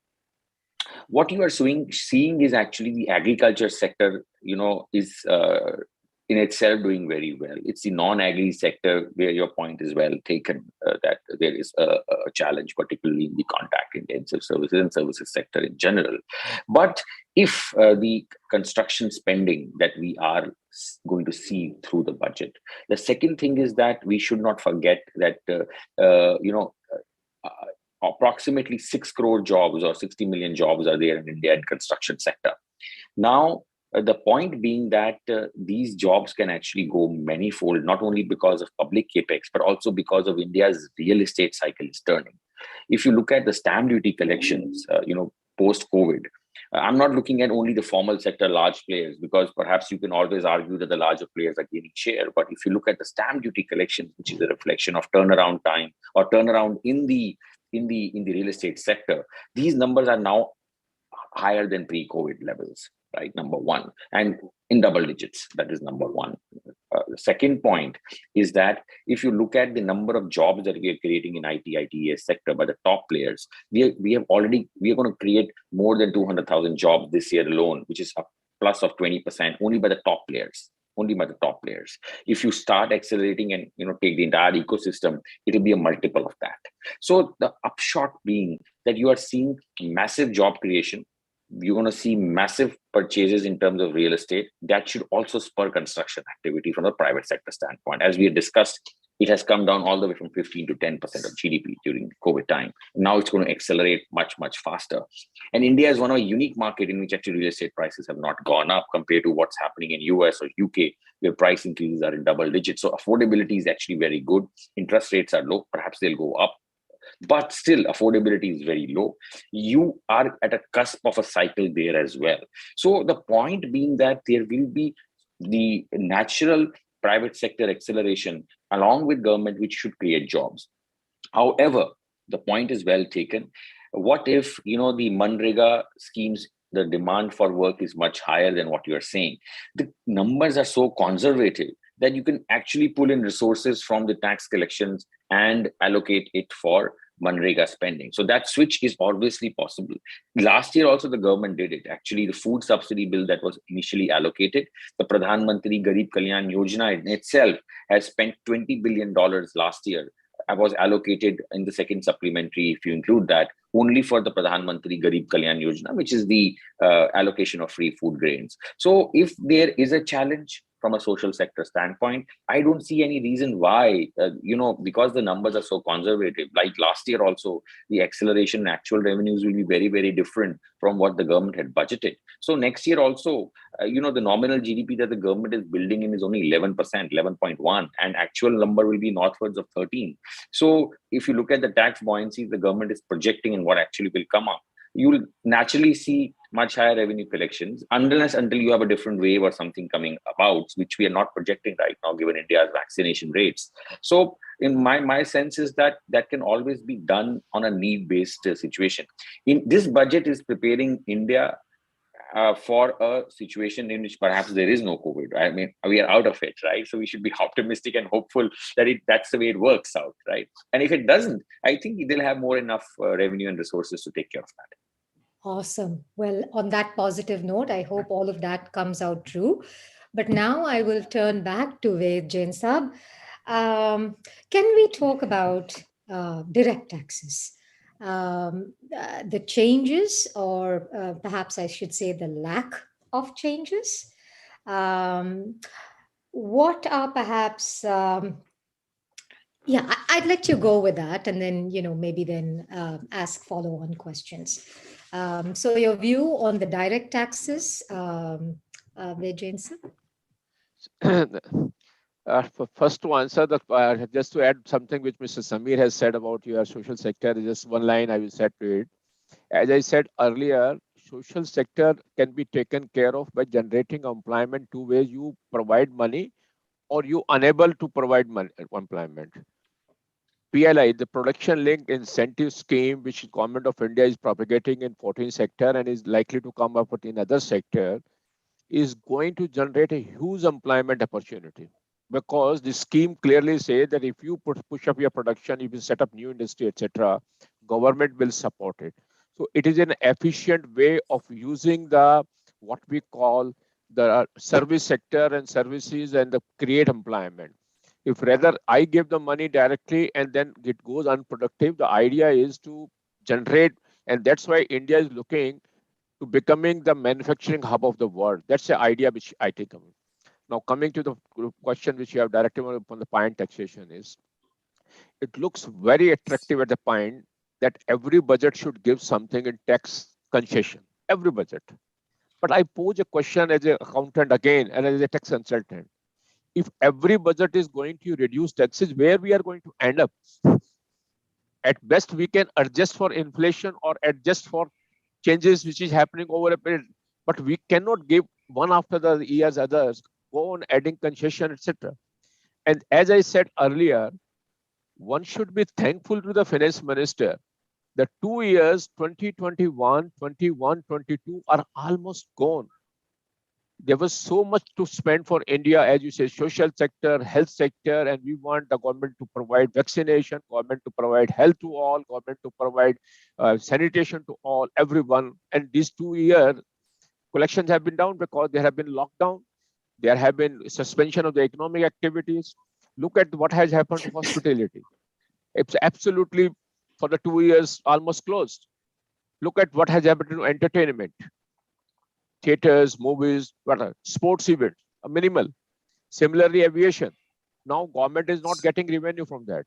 What you are seeing is actually the agriculture sector, is in itself doing very well. It's the non-agri sector where your point is well taken, that there is a challenge, particularly in the contact intensive services and services sector in general. But if the construction spending that we are going to see through the budget, the second thing is that we should not forget that, approximately 6 crore jobs or 60 million jobs are there in India in construction sector. Now, the point being that these jobs can actually go manifold, not only because of public capex, but also because of India's real estate cycle is turning. If you look at the stamp duty collections, post-COVID, I'm not looking at only the formal sector large players, because perhaps you can always argue that the larger players are gaining share. But if you look at the stamp duty collections, which is a reflection of turnaround time or turnaround in the real estate sector, these numbers are now higher than pre-COVID levels, right? Number one, and in double digits. That is number one. The second point is that if you look at the number of jobs that we are creating in ITES sector by the top players, we are going to create more than 200,000 jobs this year alone, which is a plus of 20% only by the top players. Only by the top players. If you start accelerating and take the entire ecosystem, it will be a multiple of that. So the upshot being that you are seeing massive job creation. You're going to see massive purchases in terms of real estate. That should also spur construction activity from the private sector standpoint. As we had discussed, it has come down all the way from 15 to 10% of GDP during COVID time. Now it's going to accelerate much, much faster. And India is one of a unique market in which actually real estate prices have not gone up compared to what's happening in US or UK, where price increases are in double digits. So affordability is actually very good. Interest rates are low. Perhaps they'll go up, but still affordability is very low. You are at a cusp of a cycle there as well. So the point being that there will be the natural private sector acceleration along with government, which should create jobs. However, the point is well taken. What if, the Manrega schemes, the demand for work is much higher than what you are saying? The numbers are so conservative that you can actually pull in resources from the tax collections and allocate it for Manrega spending. So that switch is obviously possible. Last year also the government did it. Actually, the food subsidy bill that was initially allocated, the Pradhan Mantri Garib Kalyan Yojana in itself has spent $20 billion last year. I was allocated in the second supplementary, if you include that, only for the Pradhan Mantri Garib Kalyan Yojana, which is the allocation of free food grains. So if there is a challenge from a social sector standpoint, I don't see any reason why, because the numbers are so conservative. Like last year also, the acceleration in actual revenues will be very, very different from what the government had budgeted. So next year also, the nominal GDP that the government is building in is only 11%, 11.1, and actual number will be northwards of 13. So if you look at the tax buoyancy the government is projecting and what actually will come up, you will naturally see much higher revenue collections, until you have a different wave or something coming about, which we are not projecting right now, given India's vaccination rates. So in my sense is that can always be done on a need-based situation. In this budget is preparing India for a situation in which perhaps there is no COVID. I mean, we are out of it, right? So we should be optimistic and hopeful that that's the way it works out, right? And if it doesn't, I think they'll have more enough revenue and resources to take care of that. Awesome. Well, on that positive note, I hope all of that comes out true. But now I will turn back to Ved Jain Saab. Can we talk about direct taxes? The changes, or perhaps I should say the lack of changes. What are perhaps I'd let you go with that, and then maybe then ask follow-on questions. So your view on the direct taxes, Ved Jain Saab? First to answer just to add something which Mr. Samir has said about your social sector, just one line I will say to it. As I said earlier, social sector can be taken care of by generating employment two ways: you provide money or you unable to provide employment. PLI, the production linked incentive scheme, which Government of India is propagating in 14 sector and is likely to come up in other sector, is going to generate a huge employment opportunity, because the scheme clearly says that if you push up your production, if you set up new industry, etc., government will support it. So it is an efficient way of using the what we call the service sector and services and the create employment. If rather I give the money directly and then it goes unproductive, the idea is to generate, and that's why India is looking to becoming the manufacturing hub of the world. That's the idea which I take away. Now coming to the question which you have directed upon the point taxation is, it looks very attractive at the point that every budget should give something in tax concession, every budget. But I pose a question as an accountant again and as a tax consultant. If every budget is going to reduce taxes, where we are going to end up? At best, we can adjust for inflation or adjust for changes which is happening over a period, but we cannot give one after the years others, go on adding concession, etc. And as I said earlier, one should be thankful to the finance minister. The 2 years, 2021, 21, 22 are almost gone. There was so much to spend for India, as you say, social sector, health sector, and we want the government to provide vaccination, government to provide health to all, government to provide sanitation to all, everyone. And these 2 years, collections have been down because there have been lockdown, there have been suspension of the economic activities. Look at what has happened to hospitality. It's absolutely for the 2 years almost closed. Look at what has happened to entertainment, theaters, movies, sports events, a minimal. Similarly, aviation. Now government is not getting revenue from that.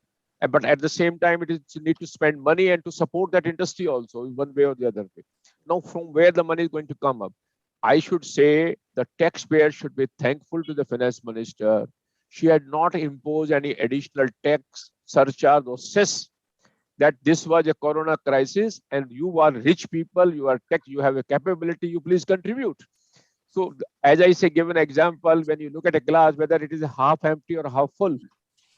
But at the same time, it is need to spend money and to support that industry also in one way or the other way. Now, from where the money is going to come up? I should say the taxpayer should be thankful to the finance minister. She had not imposed any additional tax, surcharge or cess, that this was a corona crisis and you are rich people, you are tech, you have a capability, you please contribute. So as I say, give an example, when you look at a glass, whether it is half empty or half full,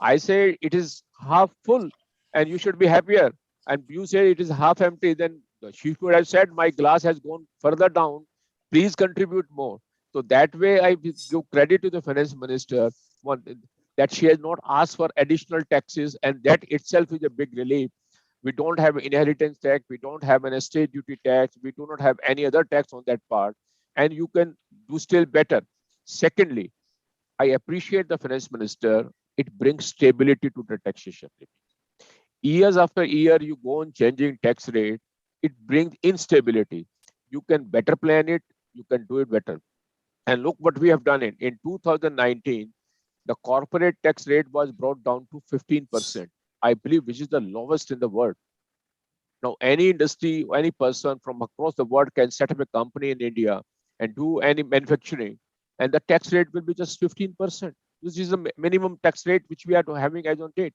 I say it is half full and you should be happier. And you say it is half empty, then she could have said, my glass has gone further down, please contribute more. So that way I give credit to the finance minister, one, that she has not asked for additional taxes, and that itself is a big relief. We don't have inheritance tax, we don't have an estate duty tax, we do not have any other tax on that part, and you can do still better. Secondly, I appreciate the finance minister, it brings stability to the taxation. Years after year, you go on changing tax rate, it brings instability. You can better plan it, you can do it better. And look what we have done in 2019, the corporate tax rate was brought down to 15%. I believe which is the lowest in the world. Now, any industry, any person from across the world can set up a company in India and do any manufacturing, and the tax rate will be just 15%. This is the minimum tax rate which we are having as on date.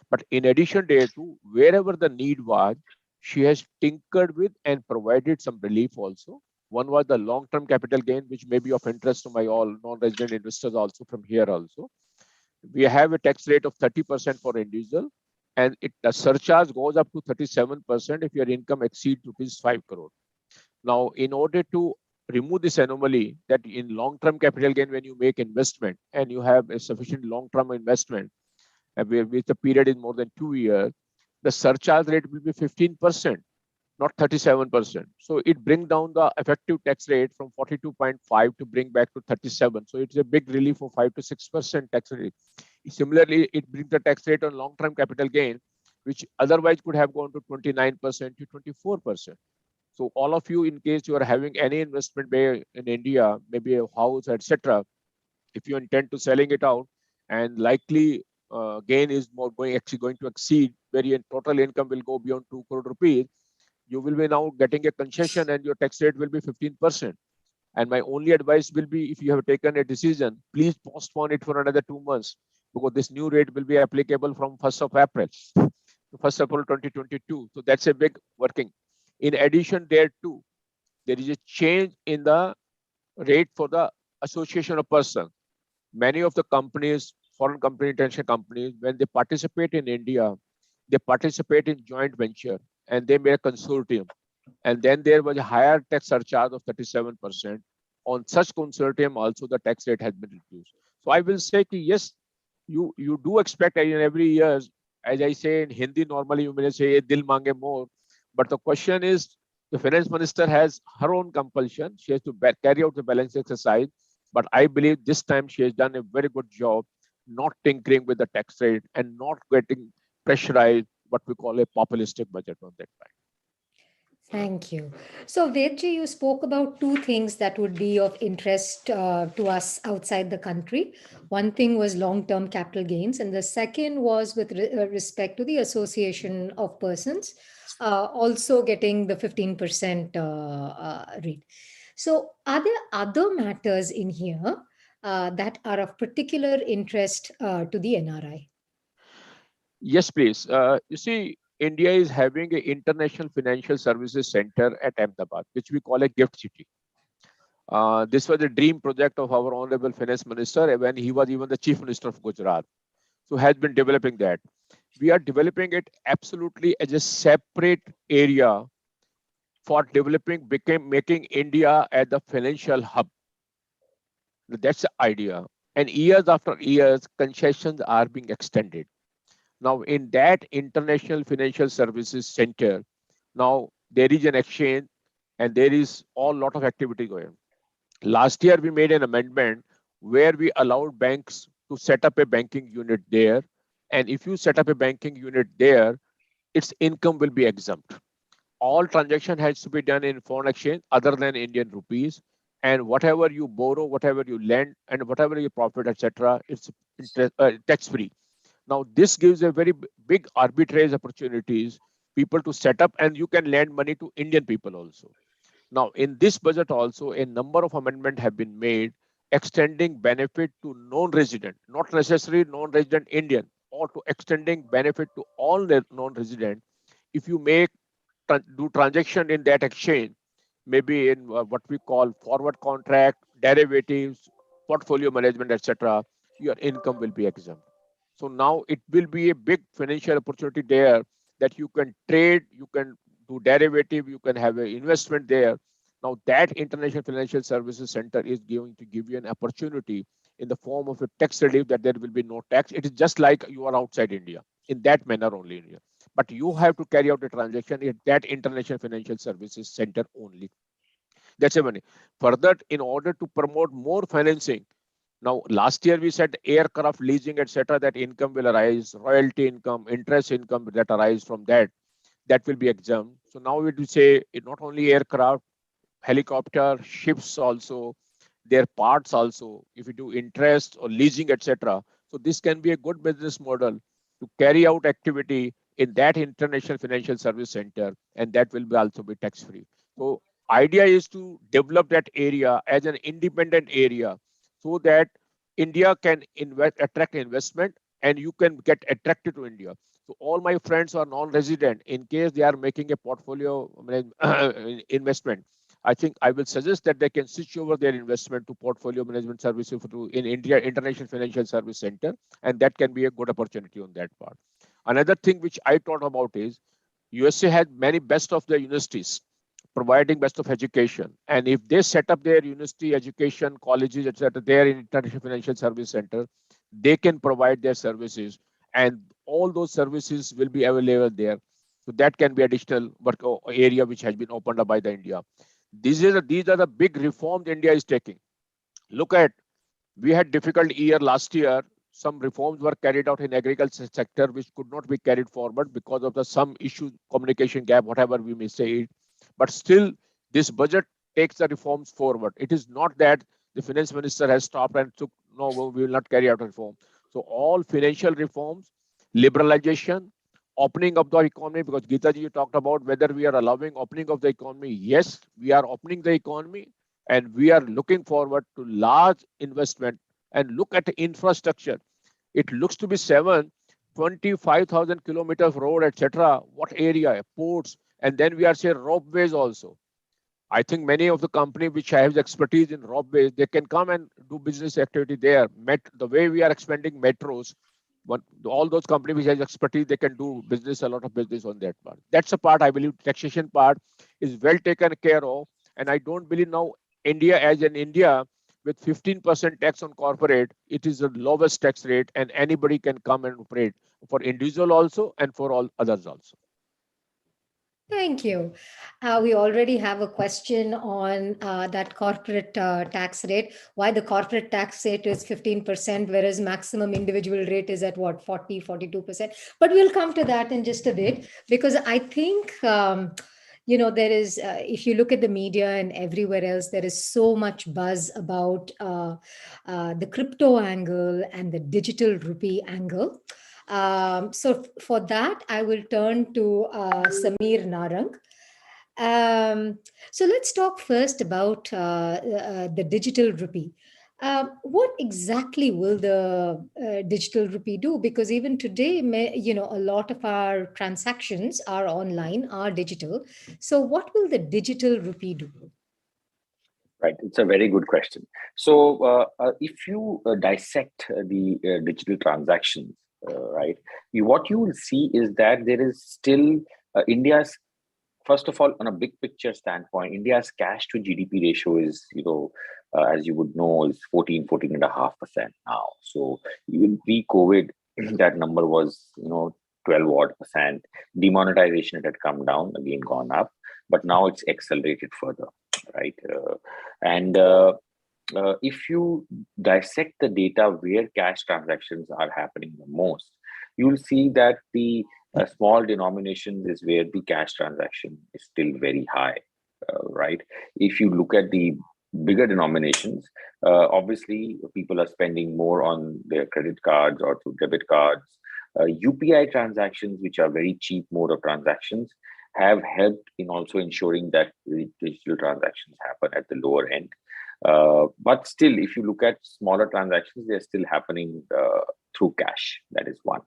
But in addition thereto, wherever the need was, she has tinkered with and provided some relief also. One was the long-term capital gain, which may be of interest to my all non-resident investors also from here also. We have a tax rate of 30% for individual, and the surcharge goes up to 37% if your income exceeds ₹5 crore. Now, in order to remove this anomaly, that in long-term capital gain, when you make investment and you have a sufficient long-term investment, with the period is more than 2 years, the surcharge rate will be 15%, not 37%. So it brings down the effective tax rate from 42.5 to bring back to 37. So it's a big relief of 5 to 6% tax rate. Similarly, it brings the tax rate on long-term capital gain, which otherwise could have gone to 29% to 24%. So all of you, in case you are having any investment in India, maybe a house, etc., if you intend to selling it out, and likely gain is actually going to exceed, where your total income will go beyond 2 crore rupees, you will be now getting a concession and your tax rate will be 15%. And my only advice will be, if you have taken a decision, please postpone it for another 2 months, because this new rate will be applicable from 1st of April, 1st April 2022. So that's a big working. In addition thereto, there is a change in the rate for the association of persons. Many of the companies, foreign company, international companies, when they participate in India, they participate in joint venture and they made a consortium. And then there was a higher tax surcharge of 37%. On such consortium, also the tax rate has been reduced. So I will say, yes, you do expect in every year, as I say in Hindi, normally you may say, dil mange more. But the question is, The finance minister has her own compulsion. She has to carry out the balance exercise. But I believe this time she has done a very good job, not tinkering with the tax rate and not getting pressurized, what we call a populistic budget on that time. Thank you. So, Vedji, you spoke about two things that would be of interest to us outside the country. One thing was long-term capital gains, and the second was with respect to the association of persons, also getting the 15% rate. So, are there other matters in here that are of particular interest to the NRI? Yes, please. You see, India is having an international financial services center at Ahmedabad, which we call a gift city. This was a dream project of our honorable finance minister when he was even the chief minister of Gujarat. So has been developing that. We are developing it absolutely as a separate area for developing, making India as the financial hub. That's the idea. And years after years, concessions are being extended. Now, in that international financial services center, now there is an exchange and there is all lot of activity going. Last year, we made an amendment where we allowed banks to set up a banking unit there. And if you set up a banking unit there, its income will be exempt. All transaction has to be done in foreign exchange other than Indian rupees. And whatever you borrow, whatever you lend, and whatever you profit, etc., it's tax-free. Now, this gives a very big arbitrage opportunities people to set up, and you can lend money to Indian people also. Now, in this budget also, a number of amendments have been made extending benefit to non-resident, not necessarily non-resident Indian, or to extending benefit to all the non-resident. If you do transaction in that exchange, maybe in what we call forward contract, derivatives, portfolio management, etc., your income will be exempt. So now it will be a big financial opportunity there that you can trade, you can do derivative, you can have an investment there. Now that International Financial Services Center is going to give you an opportunity in the form of a tax relief that there will be no tax. It is just like you are outside India in that manner only. India. But you have to carry out a transaction at that International Financial Services Center only. That's a money. Further, in order to promote more financing, now, last year we said aircraft leasing, etc., that income will arise, royalty income, interest income that arise from that will be exempt. So now we do say not only aircraft, helicopter, ships also, their parts also, if you do interest or leasing, etc. So this can be a good business model to carry out activity in that International Financial Service Center, and that will be also be tax-free. So idea is to develop that area as an independent area so that India can attract investment and you can get attracted to India. So all my friends who are non-resident, in case they are making a portfolio investment, I think I will suggest that they can switch over their investment to portfolio management services in India International Financial Service Center, and that can be a good opportunity on that part. Another thing which I thought about is USA had many best of the universities providing best of education, and if they set up their university education, colleges, etc., there in International Financial Service Center, they can provide their services, and all those services will be available there. So that can be additional work area which has been opened up by the India. These are the big reforms India is taking. Look at, we had difficult year last year. Some reforms were carried out in agriculture sector which could not be carried forward because of the some issue, communication gap, whatever we may say it. But still, this budget takes the reforms forward. It is not that the finance minister has stopped and took, no, we will not carry out reform. So all financial reforms, liberalization, opening of the economy, because Geetha ji, you talked about whether we are allowing opening of the economy. Yes, we are opening the economy and we are looking forward to large investment. And look at the infrastructure. It looks to be 25,000 kilometers of road, etc. What area, ports, and then we are saying ropeways also. I think many of the company which have expertise in ropeways, they can come and do business activity there. The way we are expanding metros, all those companies which have expertise, they can do business, a lot of business on that part. That's a part I believe taxation part is well taken care of. And I don't believe now India as an India with 15% tax on corporate, it is the lowest tax rate and anybody can come and operate for individual also and for all others also. Thank you. We already have a question on that corporate tax rate. Why the corporate tax rate is 15%, whereas maximum individual rate is at what, 40, 42%. But we'll come to that in just a bit, because I think, there is, if you look at the media and everywhere else, there is so much buzz about the crypto angle and the digital rupee angle. So for that, I will turn to Samir Narang. So let's talk first about the digital rupee. What exactly will the digital rupee do? Because even today, a lot of our transactions are online, are digital. So what will the digital rupee do? Right, it's a very good question. So, if you dissect the digital transactions, right, what you will see is that there is still India's, first of all, on a big picture standpoint, India's cash to GDP ratio is, as you would know, is 14.5% now. So even pre-COVID, that number was, 12 odd percent. Demonetization had come down, again gone up, but now it's accelerated further, right? And if you dissect the data where cash transactions are happening the most, you'll see that the small denominations is where the cash transaction is still very high, right? If you look at the bigger denominations, obviously people are spending more on their credit cards or through debit cards. UPI transactions, which are very cheap mode of transactions, have helped in also ensuring that the digital transactions happen at the lower end. But still, if you look at smaller transactions, they're still happening through cash. That is one.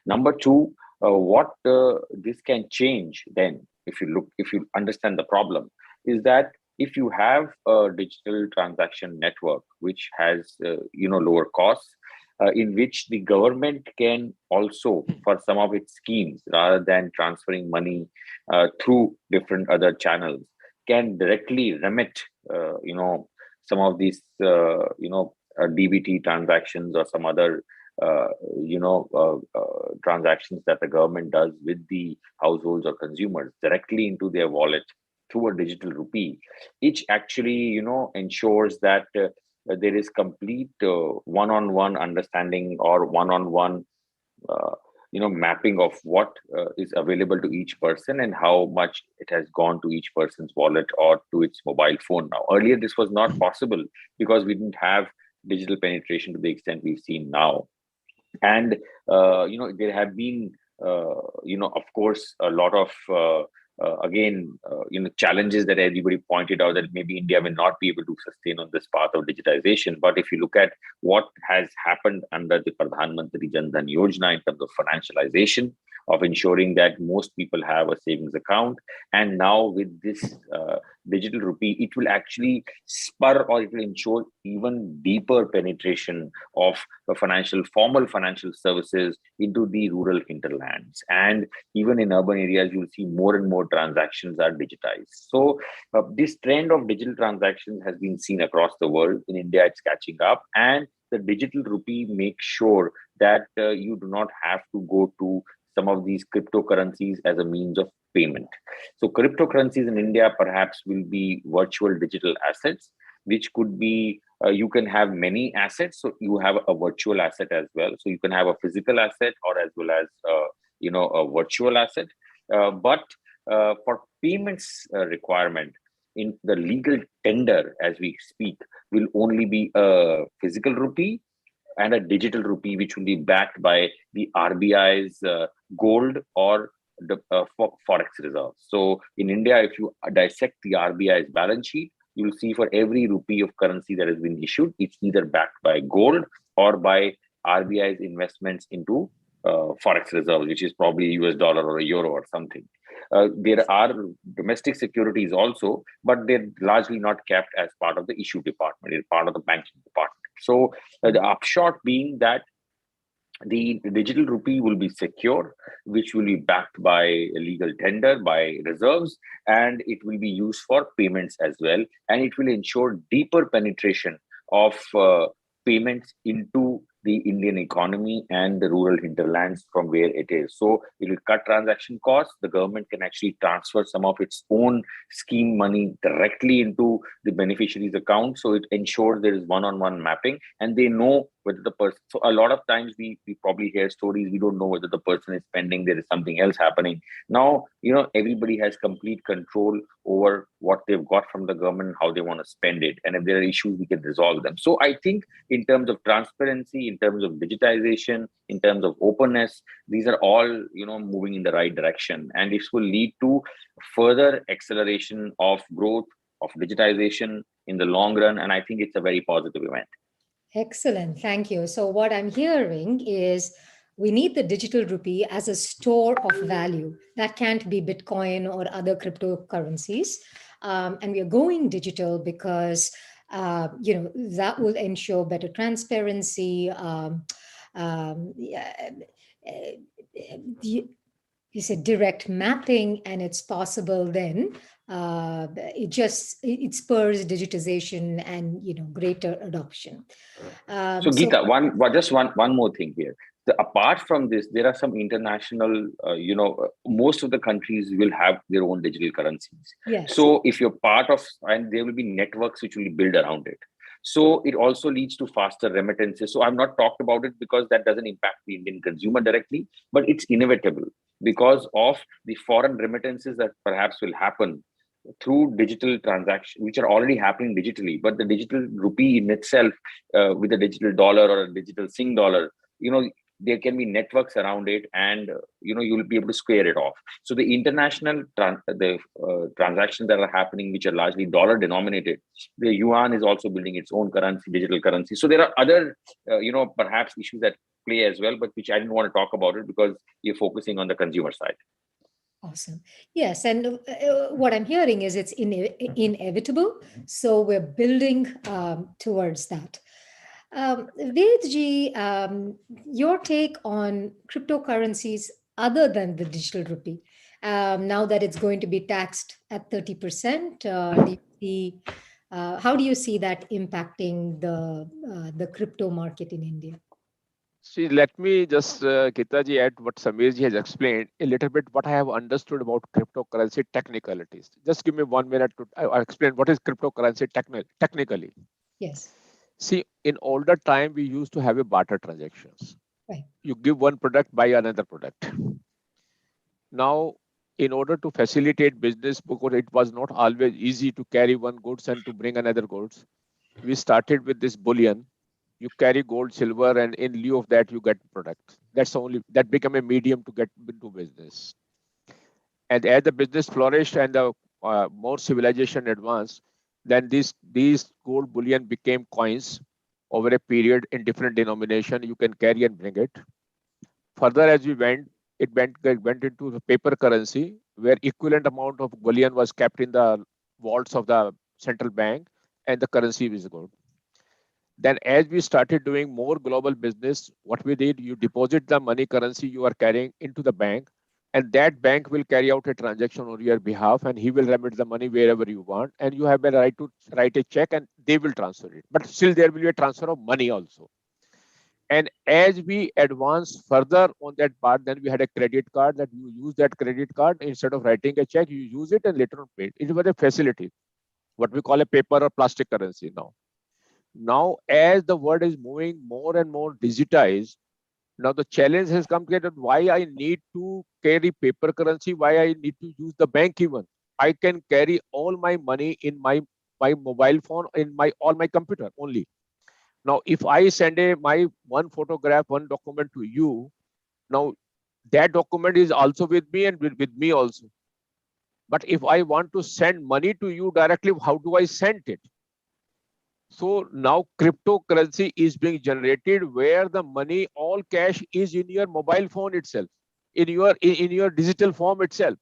Number two, what this can change then, if you understand the problem, is that if you have a digital transaction network which has lower costs, in which the government can also, for some of its schemes, rather than transferring money through different other channels, can directly remit, some of these, DBT transactions or some other, transactions that the government does with the households or consumers directly into their wallet through a digital rupee, which actually, ensures that there is complete one-on-one understanding or one-on-one mapping of what is available to each person and how much it has gone to each person's wallet or to its mobile phone. Now, earlier this was not possible because we didn't have digital penetration to the extent we've seen now. And there have been of course a lot of challenges that everybody pointed out, that maybe India will not be able to sustain on this path of digitization. But if you look at what has happened under the Pradhan Mantri Jan Dhan Yojana in terms of financialization, of ensuring that most people have a savings account, and now with this digital rupee, it will actually spur, or it will ensure even deeper penetration of formal financial services into the rural hinterlands. And even in urban areas, you'll see more and more transactions are digitized. So this trend of digital transactions has been seen across the world. In India, it's catching up, and the digital rupee makes sure that you do not have to go to some of these cryptocurrencies as a means of payment. So cryptocurrencies in India perhaps will be virtual digital assets, which could be, you can have many assets. So you have a virtual asset as well. So you can have a physical asset or as well as, a virtual asset. But for payments requirement, in the legal tender as we speak, will only be a physical rupee and a digital rupee, which will be backed by the RBI's gold or the forex reserves. So in India, if you dissect the RBI's balance sheet, you'll see for every rupee of currency that has been issued, it's either backed by gold or by RBI's investments into forex reserves, which is probably US dollar or a euro or something. There are domestic securities also, but they're largely not kept as part of the issue department. It's part of the banking department. So the upshot being that the digital rupee will be secure, which will be backed by a legal tender, by reserves, and it will be used for payments as well. And it will ensure deeper penetration of payments into the Indian economy and the rural hinterlands from where it is. So it will cut transaction costs. The government can actually transfer some of its own scheme money directly into the beneficiary's account. So it ensures there is one-on-one mapping, and they know whether the person. So a lot of times we probably hear stories, we don't know whether the person is spending, there is something else happening. Now, everybody has complete control over what they've got from the government, how they want to spend it. And if there are issues, we can resolve them. So I think in terms of transparency, in terms of digitization, in terms of openness, these are all, moving in the right direction. And this will lead to further acceleration of growth, of digitization in the long run. And I think it's a very positive event. Excellent. Thank you. So what I'm hearing is we need the digital rupee as a store of value. That can't be Bitcoin or other cryptocurrencies. And we are going digital because, that will ensure better transparency. You said direct mapping, and it's possible then it spurs digitization and greater adoption. So Geetha, one more thing here. Apart from this, there are some international, most of the countries will have their own digital currencies. Yes. So if you're part of, and there will be networks which will be built around it. So it also leads to faster remittances. So I've not talked about it because that doesn't impact the Indian consumer directly, but it's inevitable because of the foreign remittances that perhaps will happen through digital transactions, which are already happening digitally. But the digital rupee in itself, with a digital dollar or a digital Sing dollar, there can be networks around it, and you'll be able to square it off. So the international transactions that are happening, which are largely dollar denominated, the yuan is also building its own currency, digital currency. So there are other perhaps issues that play as well, but which I didn't want to talk about it because you're focusing on the consumer side. Awesome. Yes. And what I'm hearing is it's inevitable. So we're building towards that. Vedji, your take on cryptocurrencies other than the digital rupee, now that it's going to be taxed at 30%, how do you see that impacting the crypto market in India? See, let me just, Geetha add what Sameerji has explained a little bit what I have understood about cryptocurrency technicalities. Just give me 1 minute to explain what is cryptocurrency technically. Yes. See, in older time, we used to have a barter transactions. Right. You give one product, buy another product. Now, in order to facilitate business, because it was not always easy to carry one goods and to bring another goods, we started with this bullion. You carry gold, silver, and in lieu of that, you get product. That became a medium to get into business. And as the business flourished and the more civilization advanced, then these gold bullion became coins over a period in different denomination. You can carry and bring it. Further, as we went, it went into the paper currency, where equivalent amount of bullion was kept in the vaults of the central bank, and the currency was gold. Then as we started doing more global business, what we did, you deposit the money currency you are carrying into the bank, and that bank will carry out a transaction on your behalf, and he will remit the money wherever you want, and you have a right to write a check and they will transfer it. But still there will be a transfer of money also. And as we advance further on that part, then we had a credit card that you use that credit card instead of writing a check, you use it and later on pay it. It was a facility, what we call a paper or plastic currency now. Now, as the world is moving more and more digitized, now the challenge has come that why I need to carry paper currency, why I need to use the bank even. I can carry all my money in my mobile phone, in all my computer only. Now, if I send my one photograph, one document to you, now that document is also with me and with me also. But if I want to send money to you directly, how do I send it? So now cryptocurrency is being generated where the money, all cash is in your mobile phone itself, in your digital form itself.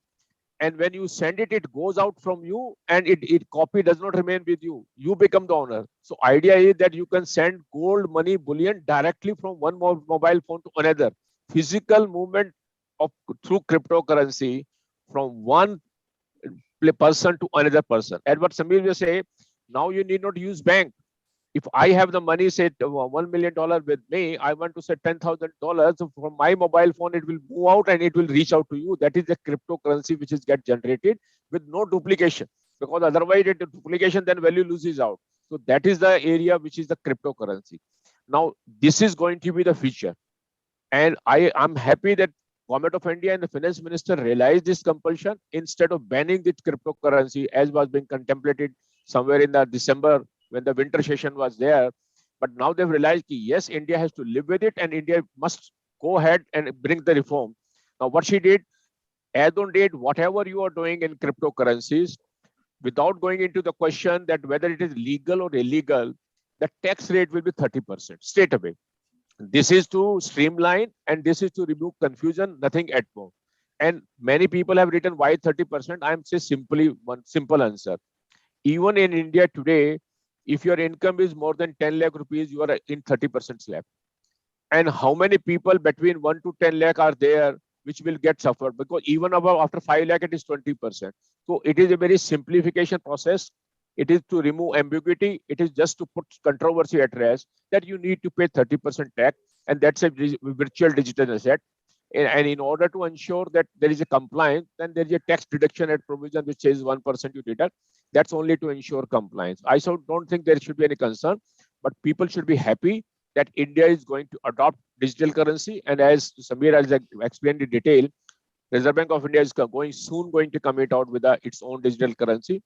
And when you send it, it goes out from you, and it copy does not remain with you. You become the owner. So idea is that you can send gold, money, bullion directly from one mobile phone to another. Physical movement through cryptocurrency from one person to another person. And what Sameer will say, now you need not use bank. If I have the money, say $1 million with me, I want to say $10,000 from my mobile phone, it will move out and it will reach out to you. That is the cryptocurrency which is get generated with no duplication, because otherwise it duplication, then value loses out. So that is the area which is the cryptocurrency. Now, this is going to be the future. And I am happy that Government of India and the Finance Minister realized this compulsion instead of banning this cryptocurrency as was being contemplated somewhere in the December when the winter session was there. But now they've realized that yes, India has to live with it and India must go ahead and bring the reform. Now, what she did, as on date, whatever you are doing in cryptocurrencies, without going into the question that whether it is legal or illegal, the tax rate will be 30% straight away. This is to streamline and this is to remove confusion, nothing at more. And many people have written why 30%. I'm saying simply one simple answer. Even in India today, if your income is more than 10 lakh rupees, you are in 30% slab. And how many people between 1 to 10 lakh are there which will get suffered? Because even above after 5 lakh, it is 20%. So it is a very simplification process. It is to remove ambiguity. It is just to put controversy at rest that you need to pay 30% tax, and that's a virtual digital asset. And in order to ensure that there is a compliance, then there is a tax deduction at provision which says 1% you deduct. That's only to ensure compliance. I don't think there should be any concern, but people should be happy that India is going to adopt digital currency. And as Samir has explained in detail, Reserve Bank of India is soon going to commit out with its own digital currency.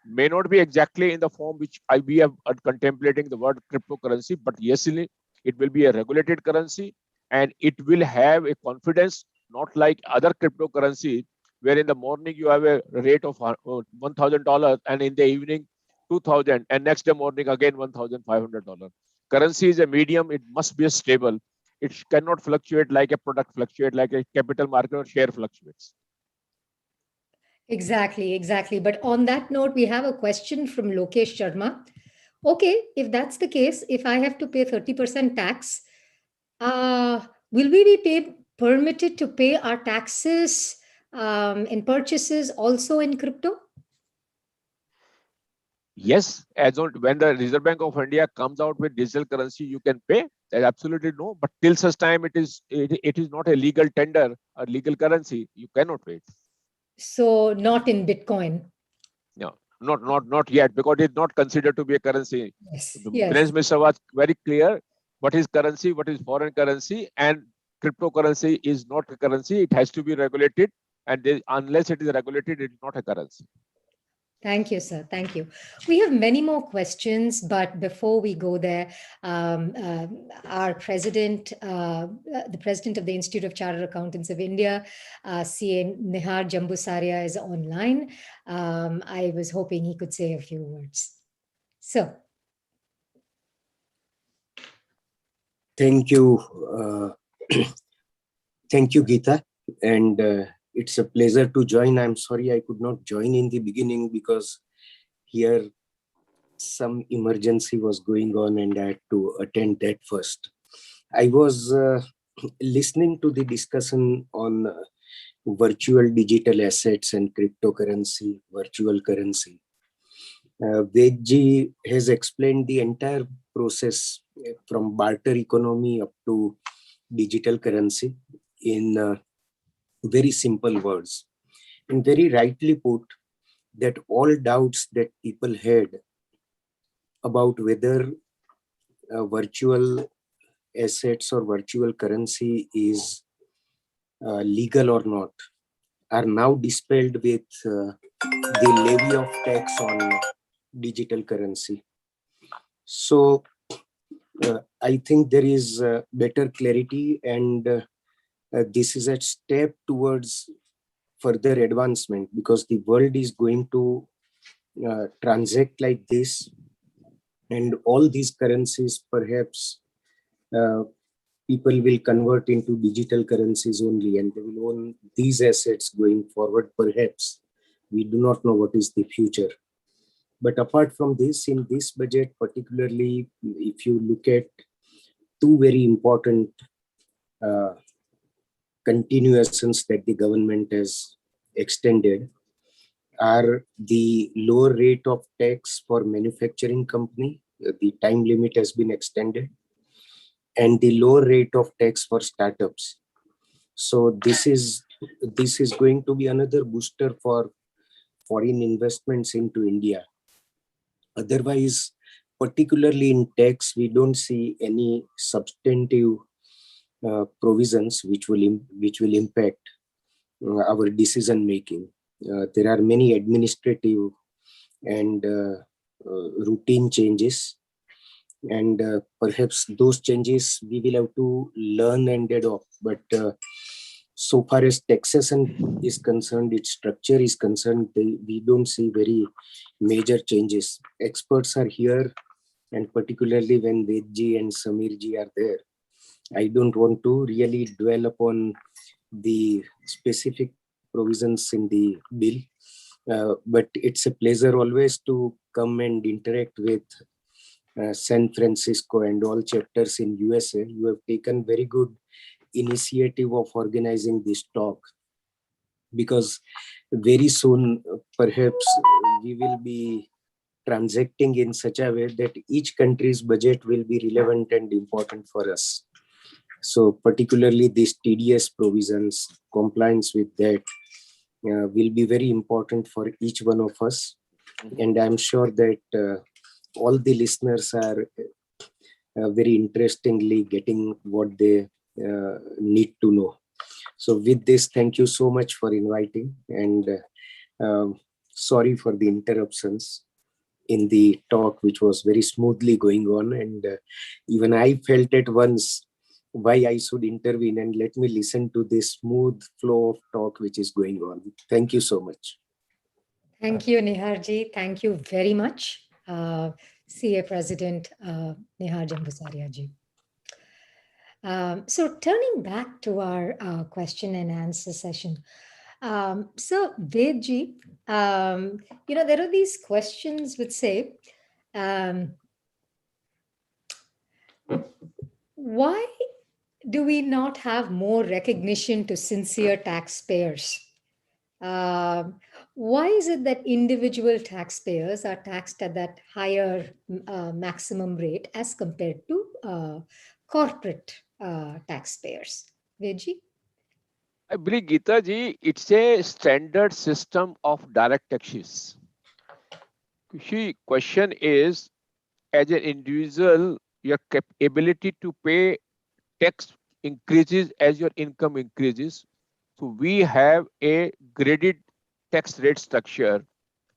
May not be exactly in the form which we are contemplating the word cryptocurrency, but yes, it will be a regulated currency and it will have a confidence, not like other cryptocurrency, where in the morning you have a rate of $1,000 and in the evening 2,000 and next day morning again $1,500. Currency is a medium, it must be stable. It cannot fluctuate like a product fluctuates, like a capital market or share fluctuates. Exactly. But on that note, we have a question from Lokesh Sharma. Okay, if that's the case, if I have to pay 30% tax, will we be permitted to pay our taxes and purchases also in crypto? Yes, when the Reserve Bank of India comes out with digital currency, you can pay. There's absolutely no. But till such time, it is not a legal tender or legal currency. You cannot pay. So not in Bitcoin. No, not yet, because it's not considered to be a currency. Yes. The Finance Minister was very clear what is currency, what is foreign currency, and cryptocurrency is not a currency. It has to be regulated, and unless it is regulated, it is not a currency. Thank you, sir. Thank you. We have many more questions, but before we go there, our president, the president of the Institute of Chartered Accountants of India, CA Nihar Jambusaria, is online. I was hoping he could say a few words. So. Thank you. Thank you, Geetha. And it's a pleasure to join. I'm sorry I could not join in the beginning because here some emergency was going on and I had to attend that first. I was listening to the discussion on virtual digital assets and cryptocurrency, virtual currency. Ved Ji has explained the entire process from barter economy up to digital currency in very simple words, and very rightly put that all doubts that people had about whether virtual assets or virtual currency is legal or not are now dispelled with the levy of tax on digital currency. So I think there is better clarity, and this is a step towards further advancement, because the world is going to transact like this, and all these currencies perhaps people will convert into digital currencies only, and they will own these assets going forward. Perhaps we do not know what is the future. But apart from this, in this budget particularly, if you look at two very important continuations that the government has extended, are the lower rate of tax for manufacturing company The time limit has been extended, and the lower rate of tax for startups. So this is going to be another booster for foreign investments into India. Otherwise, particularly in tax, we don't see any substantive provisions which will impact our decision making. There are many administrative and routine changes, and perhaps those changes we will have to learn and adopt. But so far as taxation is concerned, its structure is concerned, we don't see very major changes. Experts are here, and particularly when Vedji and Samirji are there, I don't want to really dwell upon the specific provisions in the bill, but it's a pleasure always to come and interact with San Francisco and all chapters in USA. You have taken very good initiative of organizing this talk, because very soon perhaps we will be transacting in such a way that each country's budget will be relevant and important for us. So particularly these TDS provisions, compliance with that will be very important for each one of us. And I'm sure that all the listeners are very interestingly getting what they need to know. So with this, thank you so much for inviting, and sorry for the interruptions in the talk, which was very smoothly going on. And even I felt at once why I should intervene and let me listen to this smooth flow of talk which is going on. Thank you so much. Thank you, Niharji. Thank you very much, CA President Nihar Jambusaria ji. So turning back to our question and answer session. So Vedji, there are these questions which say, why do we not have more recognition to sincere taxpayers? Why is it that individual taxpayers are taxed at that higher maximum rate as compared to corporate taxpayers? Vedji? I believe, Geetha ji, it's a standard system of direct taxes. The question is, as an individual, your ability to pay tax increases as your income increases. So we have a graded tax rate structure,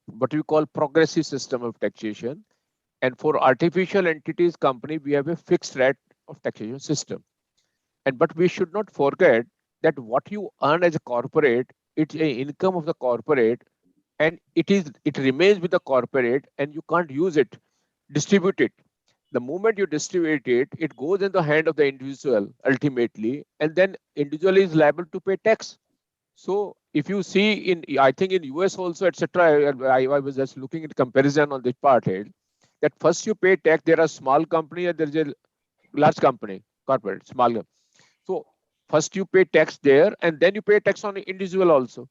what we call progressive system of taxation. And for artificial entities company, we have a fixed rate of taxation system. But we should not forget that what you earn as a corporate, it's an income of the corporate, and it remains with the corporate, and you can't use it, distribute it. The moment you distribute it, it goes in the hand of the individual ultimately, and then individual is liable to pay tax. So if you see I think in US also, etc., I was just looking at comparison on this part here, that first you pay tax, there are small company and there is a large company, corporate, small. So first you pay tax there, and then you pay tax on individual also.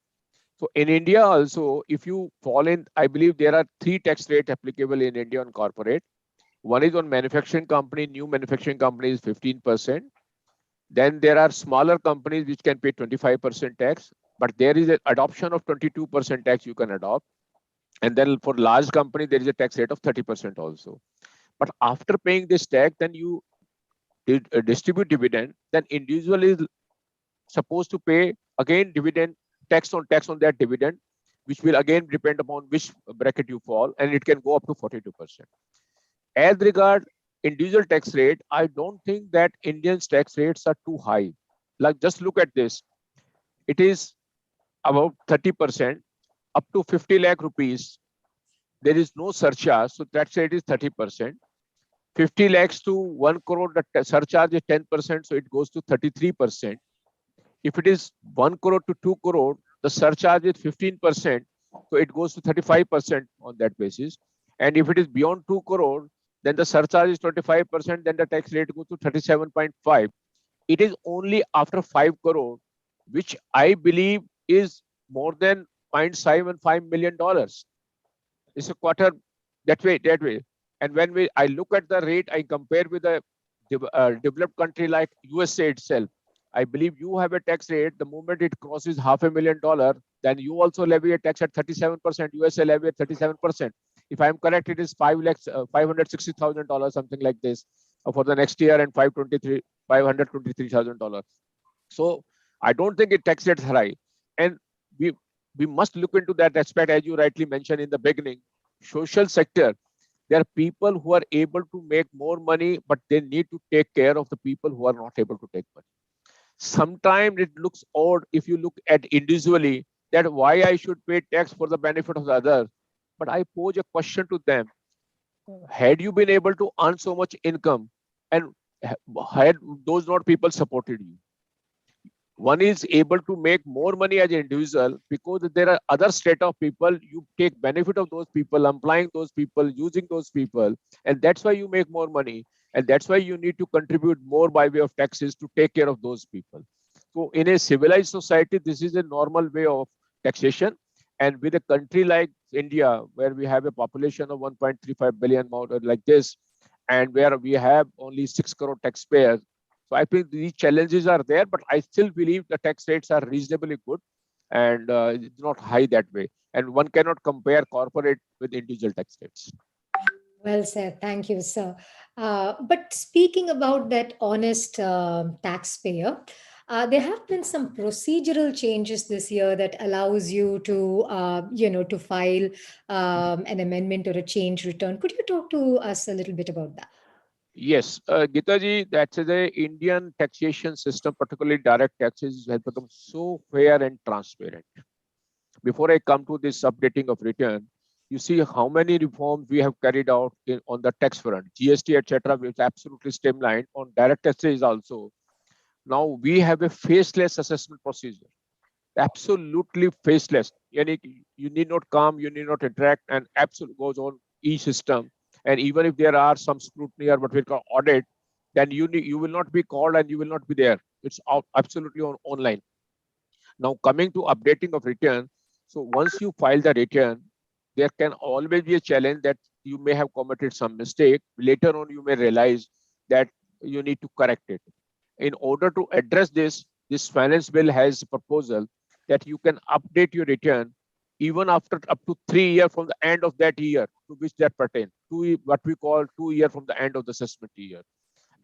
So in India also, if you fall in, I believe there are 3 tax rates applicable in India on corporate. One is on manufacturing company, new manufacturing company is 15%. Then there are smaller companies which can pay 25% tax, but there is an adoption of 22% tax you can adopt. And then for large company, there is a tax rate of 30% also. But after paying this tax, then you distribute dividend, then individual is supposed to pay again dividend, tax on that dividend, which will again depend upon which bracket you fall, and it can go up to 42%. As regard individual tax rate, I don't think that Indian tax rates are too high. Like, just look at this. It is about 30%, up to 50 lakh rupees. There is no surcharge, so tax rate is 30%. 50 lakhs to 1 crore, the surcharge is 10%, so it goes to 33%. If it is 1 crore to 2 crore, the surcharge is 15%, so it goes to 35% on that basis. And if it is beyond 2 crore, then the surcharge is 25%, then the tax rate goes to 37.5. It is only after 5 crore, which I believe is more than $0.75 million. It's a quarter that way. And when I look at the rate, I compare with a developed country like USA itself. I believe you have a tax rate, the moment it crosses $500,000, then you also levy a tax at 37%, USA levy at 37%. If I'm correct, it is $560,000, something like this, for the next year, and $523,000. So I don't think it tax rates high. And we must look into that aspect, as you rightly mentioned in the beginning. Social sector, there are people who are able to make more money, but they need to take care of the people who are not able to take money. Sometimes it looks odd if you look at individually that why I should pay tax for the benefit of the others. But I pose a question to them. Had you been able to earn so much income, and had those not people supported you? One is able to make more money as an individual because there are other set of people, you take benefit of those people, employing those people, using those people, and that's why you make more money. And that's why you need to contribute more by way of taxes to take care of those people. So in a civilized society, this is a normal way of taxation. And with a country like India, where we have a population of 1.35 billion, more like this, and where we have only 6 crore taxpayers, so I think these challenges are there, but I still believe the tax rates are reasonably good, and it's not high that way. And one cannot compare corporate with individual tax rates. Well said. Thank you, sir. But speaking about that honest taxpayer, there have been some procedural changes this year that allows you to, to file an amendment or a change return. Could you talk to us a little bit about that? Yes, Geetha ji, that's the Indian taxation system, particularly direct taxes, has become so fair and transparent. Before I come to this updating of return, you see how many reforms we have carried out on the tax front, GST, etc., which is absolutely streamlined. On direct taxes also, now we have a faceless assessment procedure, absolutely faceless. You need not come, you need not interact, and absolutely goes on e-system. And even if there are some scrutiny or what we call audit, then you will not be called and you will not be there. It's absolutely online. Now coming to updating of return, so once you file the return, there can always be a challenge that you may have committed some mistake. Later on, you may realize that you need to correct it. In order to address this finance bill has a proposal that you can update your return even after up to 3 years from the end of that year to which that pertain, what we call 2 years from the end of the assessment year.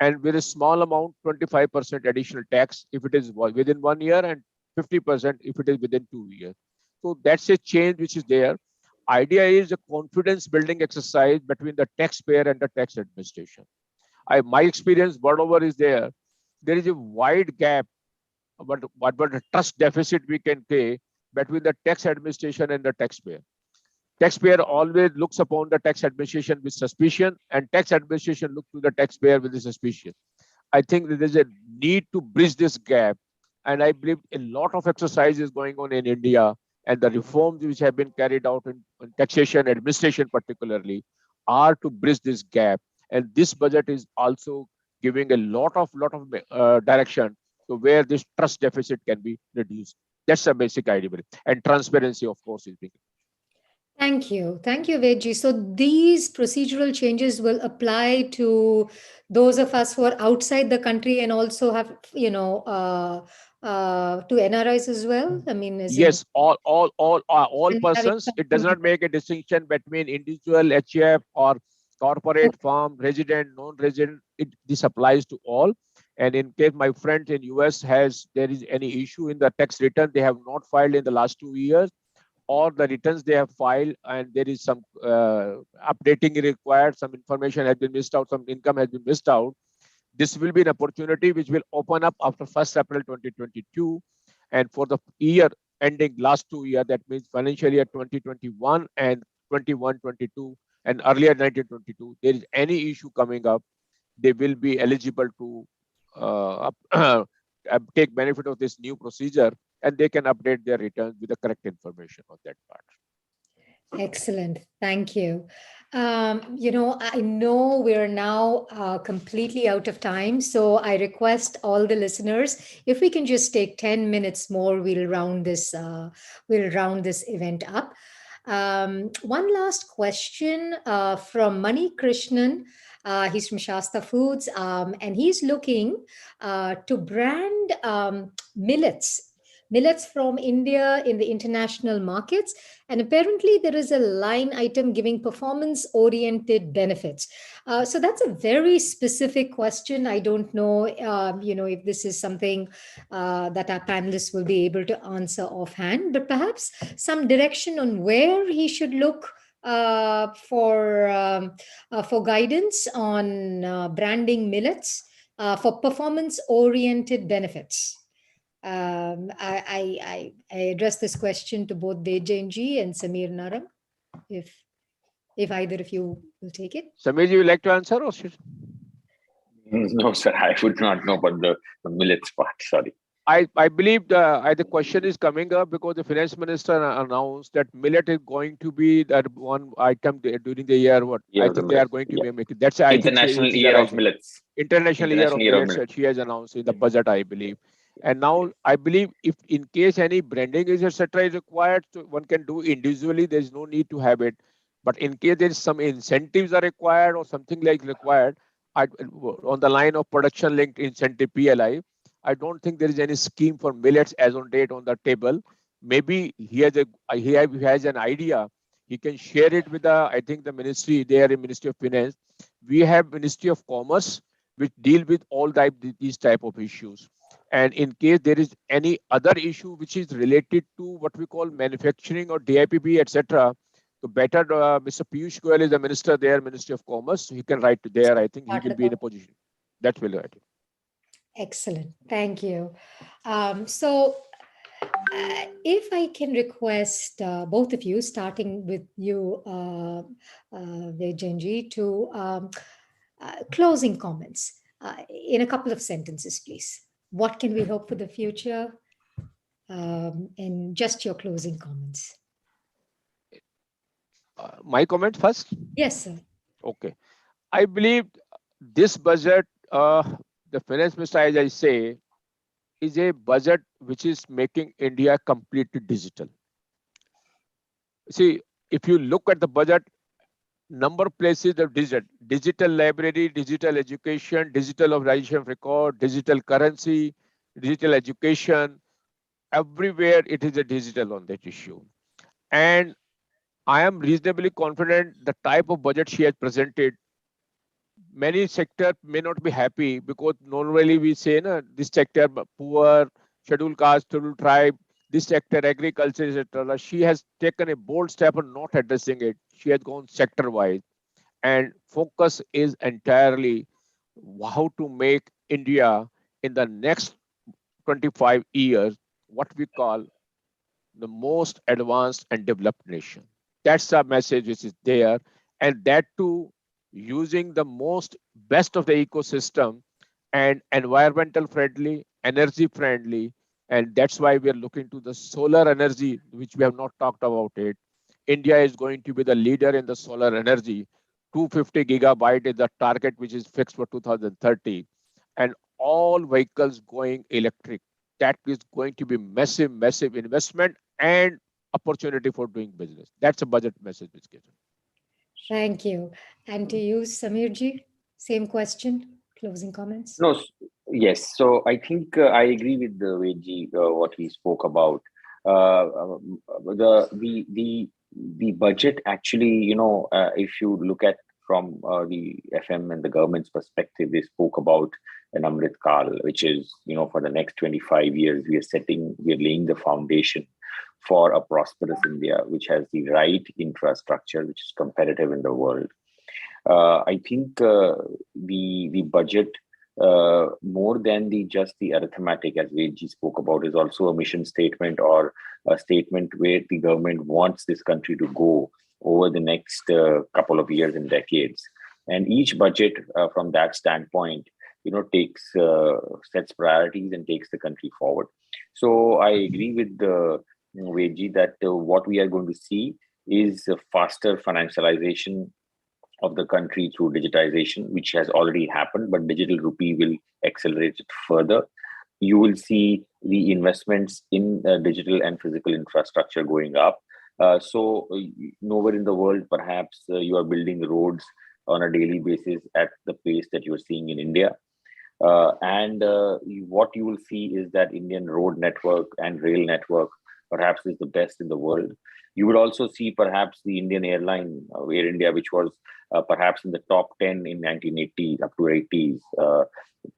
And with a small amount, 25% additional tax if it is within 1 year, and 50% if it is within 2 years. So that's a change which is there. Idea is a confidence building exercise between the taxpayer and the tax administration. My experience, whatever is there is a wide gap, but the trust deficit we can pay between the tax administration and the taxpayer. Taxpayer always looks upon the tax administration with suspicion, and tax administration looks to the taxpayer with suspicion. I think there is a need to bridge this gap, and I believe a lot of exercise is going on in India, and the reforms which have been carried out in taxation administration particularly are to bridge this gap. And this budget is also giving a lot of direction to where this trust deficit can be reduced. That's a basic idea, and transparency, of course, is being. Thank you. Thank you, Vedji. So these procedural changes will apply to those of us who are outside the country and also have, to NRIs as well. I mean, yes, all persons. It does not make a distinction between individual, HF, or corporate, firm, resident, non-resident. This applies to all. And in case my friend in US there is any issue in the tax return they have not filed in the last 2 years, or the returns they have filed and there is some updating required, some information has been missed out, some income has been missed out, this will be an opportunity which will open up after 1st April 2022. And for the year ending last 2 years, that means financial year 2021 and 21-22 and earlier 1922, there is any issue coming up, they will be eligible to take benefit of this new procedure, and they can update their returns with the correct information on that part. Excellent. Thank you. I know we're now completely out of time, so I request all the listeners, if we can just take 10 minutes more, we'll round this event up. One last question from Krishnan. He's from Shasta Foods, and he's looking to brand millets from India in the international markets. And apparently there is a line item giving performance-oriented benefits. So that's a very specific question. I don't know, if this is something that our panelists will be able to answer offhand, but perhaps some direction on where he should look for guidance on branding millets for performance-oriented benefits. I address this question to both Ved Jain ji and Samir Narang, if either of you will take it. Samir, you would like to answer or should? No, sir, I would not know about the millets part. Sorry. I believe the question is coming up because the finance minister announced that millet is going to be that one item during the year. I think they are going to be making. That's International Year of Millets. International Year of Millets that she has announced in the budget, I believe. And now I believe if in case any branding is etc. is required, so one can do individually. There is no need to have it. But in case there is some incentives are required or something like required, on the line of production linked incentive PLI, I don't think there is any scheme for millets as on date on the table. Maybe he has an idea. He can share it with the ministry there in Ministry of Finance. We have Ministry of Commerce which deal with all these type of issues. And in case there is any other issue which is related to what we call manufacturing or DIPP, etc., so better Mr. Piyush Goyal is the minister there, Ministry of Commerce. He can write to there. I think he will be in a position. That will write. Excellent. Thank you. So if I can request both of you, starting with you, Ved Jain ji, to closing comments in a couple of sentences, please. What can we hope for the future? And just your closing comments. My comment first? Yes, sir. Okay. I believe this budget, the finance minister, as I say, is a budget which is making India completely digital. See, if you look at the budget, number of places of digital library, digital education, digital organization of record, digital currency, digital education, everywhere it is a digital on that issue. And I am reasonably confident the type of budget she has presented, many sectors may not be happy because normally we say this sector poor, scheduled caste, scheduled tribe, this sector agriculture, etc. She has taken a bold step on not addressing it. She has gone sector wise, and focus is entirely how to make India in the next 25 years what we call the most advanced and developed nation. That's the message which is there, and that too using the best of the ecosystem and environmental friendly, energy friendly, and that's why we are looking to the solar energy, which we have not talked about it. India is going to be the leader in the solar energy. 250 gigabyte is the target which is fixed for 2030, and all vehicles going electric. That is going to be massive investment and opportunity for doing business. That's a budget message which gives. Thank you. And to you, Samir ji, same question, closing comments? No, yes. So I think I agree with the Ved ji, what he spoke about. The budget actually, if you look at from the FM and the government's perspective, they spoke about an Amrit Kal, which is, for the next 25 years, we are laying the foundation for a prosperous India, which has the right infrastructure, which is competitive in the world. I think the budget, more than just the arithmetic, as Vedji spoke about, is also a mission statement or a statement where the government wants this country to go over the next couple of years and decades. And each budget, from that standpoint, sets priorities and takes the country forward. So I agree with Vedji that what we are going to see is a faster financialization of the country through digitization, which has already happened, but Digital Rupee will accelerate it further. You will see the investments in digital and physical infrastructure going up. Nowhere in the world, perhaps, you are building roads on a daily basis at the pace that you're seeing in India. What you will see is that Indian road network and rail network perhaps is the best in the world. You would also see perhaps the Indian airline, Air India, which was perhaps in the top 10 in 1980s up to 80s,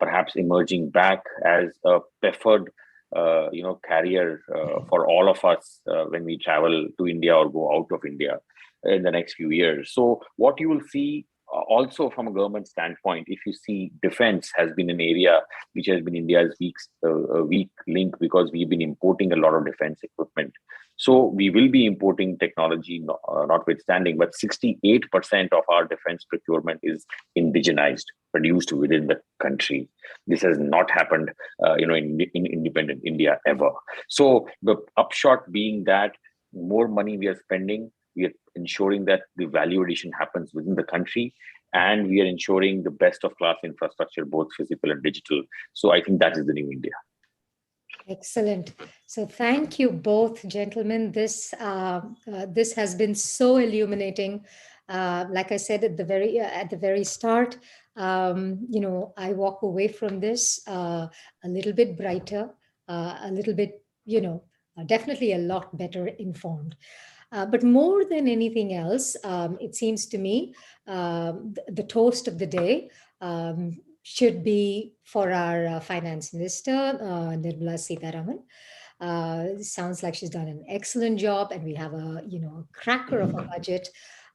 perhaps emerging back as a preferred carrier for all of us when we travel to India or go out of India in the next few years. So what you will see also from a government standpoint, if you see defense has been an area which has been India's weak link, because we've been importing a lot of defense equipment. So we will be importing technology notwithstanding, but 68% of our defense procurement is indigenized, produced within the country. This has not happened in independent India ever. So the upshot being that more money we are spending, we are ensuring that the value addition happens within the country, and we are ensuring the best of class infrastructure, both physical and digital. So I think that is the new India. Excellent. So thank you both, gentlemen. This has been so illuminating. Like I said at the very start, I walk away from this a little bit brighter, a little bit, definitely a lot better informed. But more than anything else, it seems to me the toast of the day should be for our finance minister, Nirmala Sitharaman. Sounds like she's done an excellent job, and we have a cracker of a budget.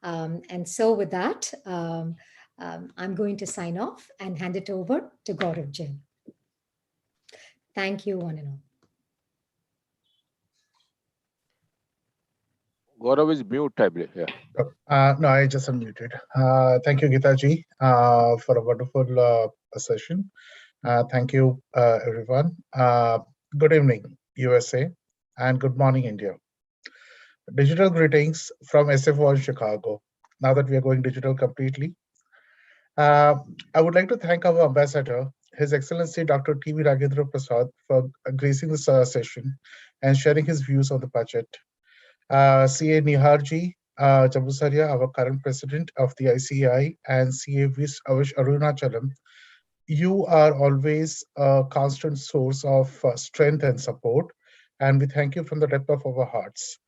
And so with that, I'm going to sign off and hand it over to Gaurav Jain. Thank you, one and all. Gaurav is mute, I believe. Yeah. No, I just unmuted. Thank you, Geetha ji, for a wonderful session. Thank you, everyone. Good evening, USA, and good morning, India. Digital greetings from SFO in Chicago, now that we are going digital completely. I would like to thank our ambassador, His Excellency Dr. TV Naganda Prasad, for gracing this session and sharing his views on the budget. CA Nihar Jambusaria, our current president of the ICAI, and CA Avish Arunachalam, you are always a constant source of strength and support, and we thank you from the depth of our hearts.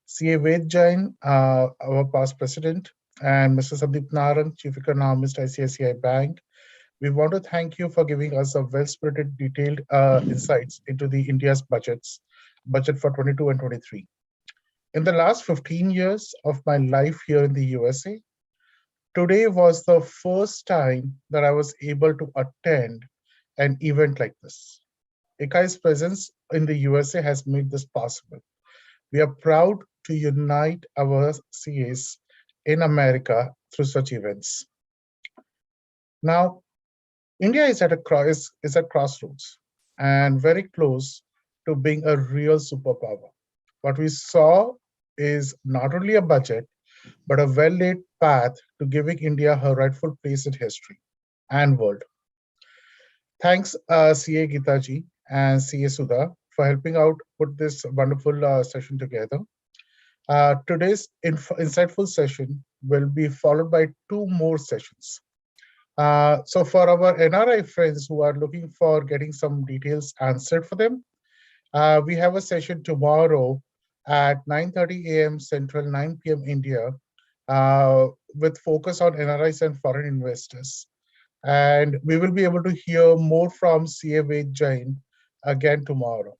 CA Ved Jain, our past president, and Mr. Sandeep Narang, Chief Economist, ICICI Bank, we want to thank you for giving us a well-spirited, detailed insights into the India's budget for 22 and 23. In the last 15 years of my life here in the USA, today was the first time that I was able to attend an event like this. ICAI's presence in the USA has made this possible. We are proud to unite our CAs in America through such events. Now, India is at crossroads and very close to being a real superpower. What we saw is not only a budget, but a well-laid path to giving India her rightful place in history and world. Thanks, CA Geetha ji and CA Sudha, for helping out put this wonderful session together. Today's insightful session will be followed by 2 more sessions. So for our NRI friends who are looking for getting some details answered for them, we have a session tomorrow at 9:30 a.m. Central, 9 p.m. India, with focus on NRIs and foreign investors. And we will be able to hear more from CA Ved Jain again tomorrow.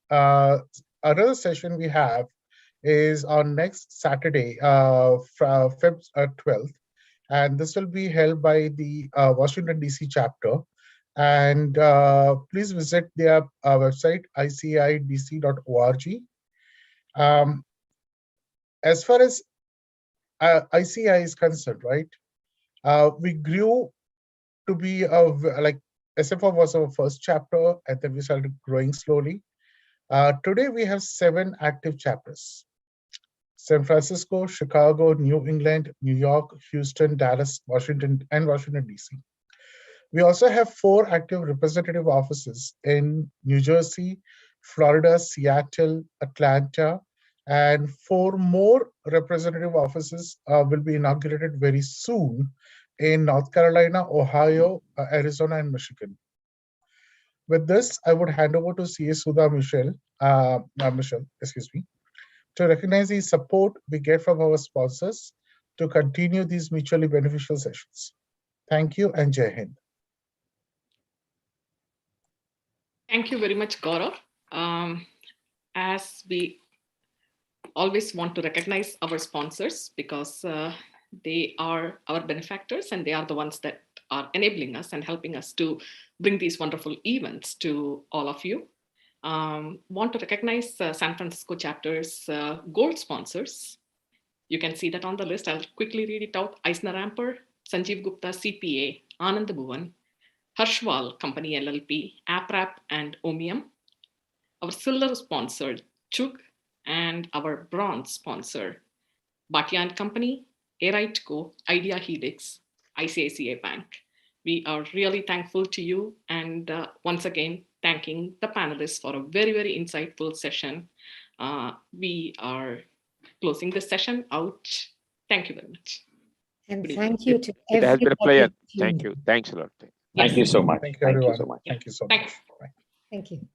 Another session we have is on next Saturday, Feb 12th, and this will be held by the Washington, D.C. chapter. And please visit their website, icaidc.org. As far as ICAI is concerned, right, we grew to be like SFO was our first chapter, and then we started growing slowly. Today we have 7 active chapters: San Francisco, Chicago, New England, New York, Houston, Dallas, Washington, and Washington, D.C. We also have 4 active representative offices in New Jersey, Florida, Seattle, Atlanta, and 4 more representative offices will be inaugurated very soon in North Carolina, Ohio, Arizona, and Michigan. With this, I would hand over to CA Sudha Michelle, to recognize the support we get from our sponsors to continue these mutually beneficial sessions. Thank you and Jai Hind. Thank you very much, Gaurav. As we always want to recognize our sponsors because they are our benefactors and they are the ones that are enabling us and helping us to bring these wonderful events to all of you. Want to recognize San Francisco chapter's gold sponsors. You can see that on the list. I'll quickly read it out. Eisner Amper, Sanjeev Gupta CPA, Anand Bhuvan, Harshwal Company LLP, AppRap, and Omium. Our silver sponsor, Chug, and our bronze sponsor, Bhatia & Company, Airite Co, Idea Helix, ICICI Bank. We are really thankful to you, and once again, thanking the panelists for a very, very insightful session. We are closing this session out. Thank you very much. And thank you to everybody. It has been a pleasure. Thank you. Thanks a lot. Thank you so much. Thank you, everyone. Thank you so much. Thank you so Thank much. you. Thank you.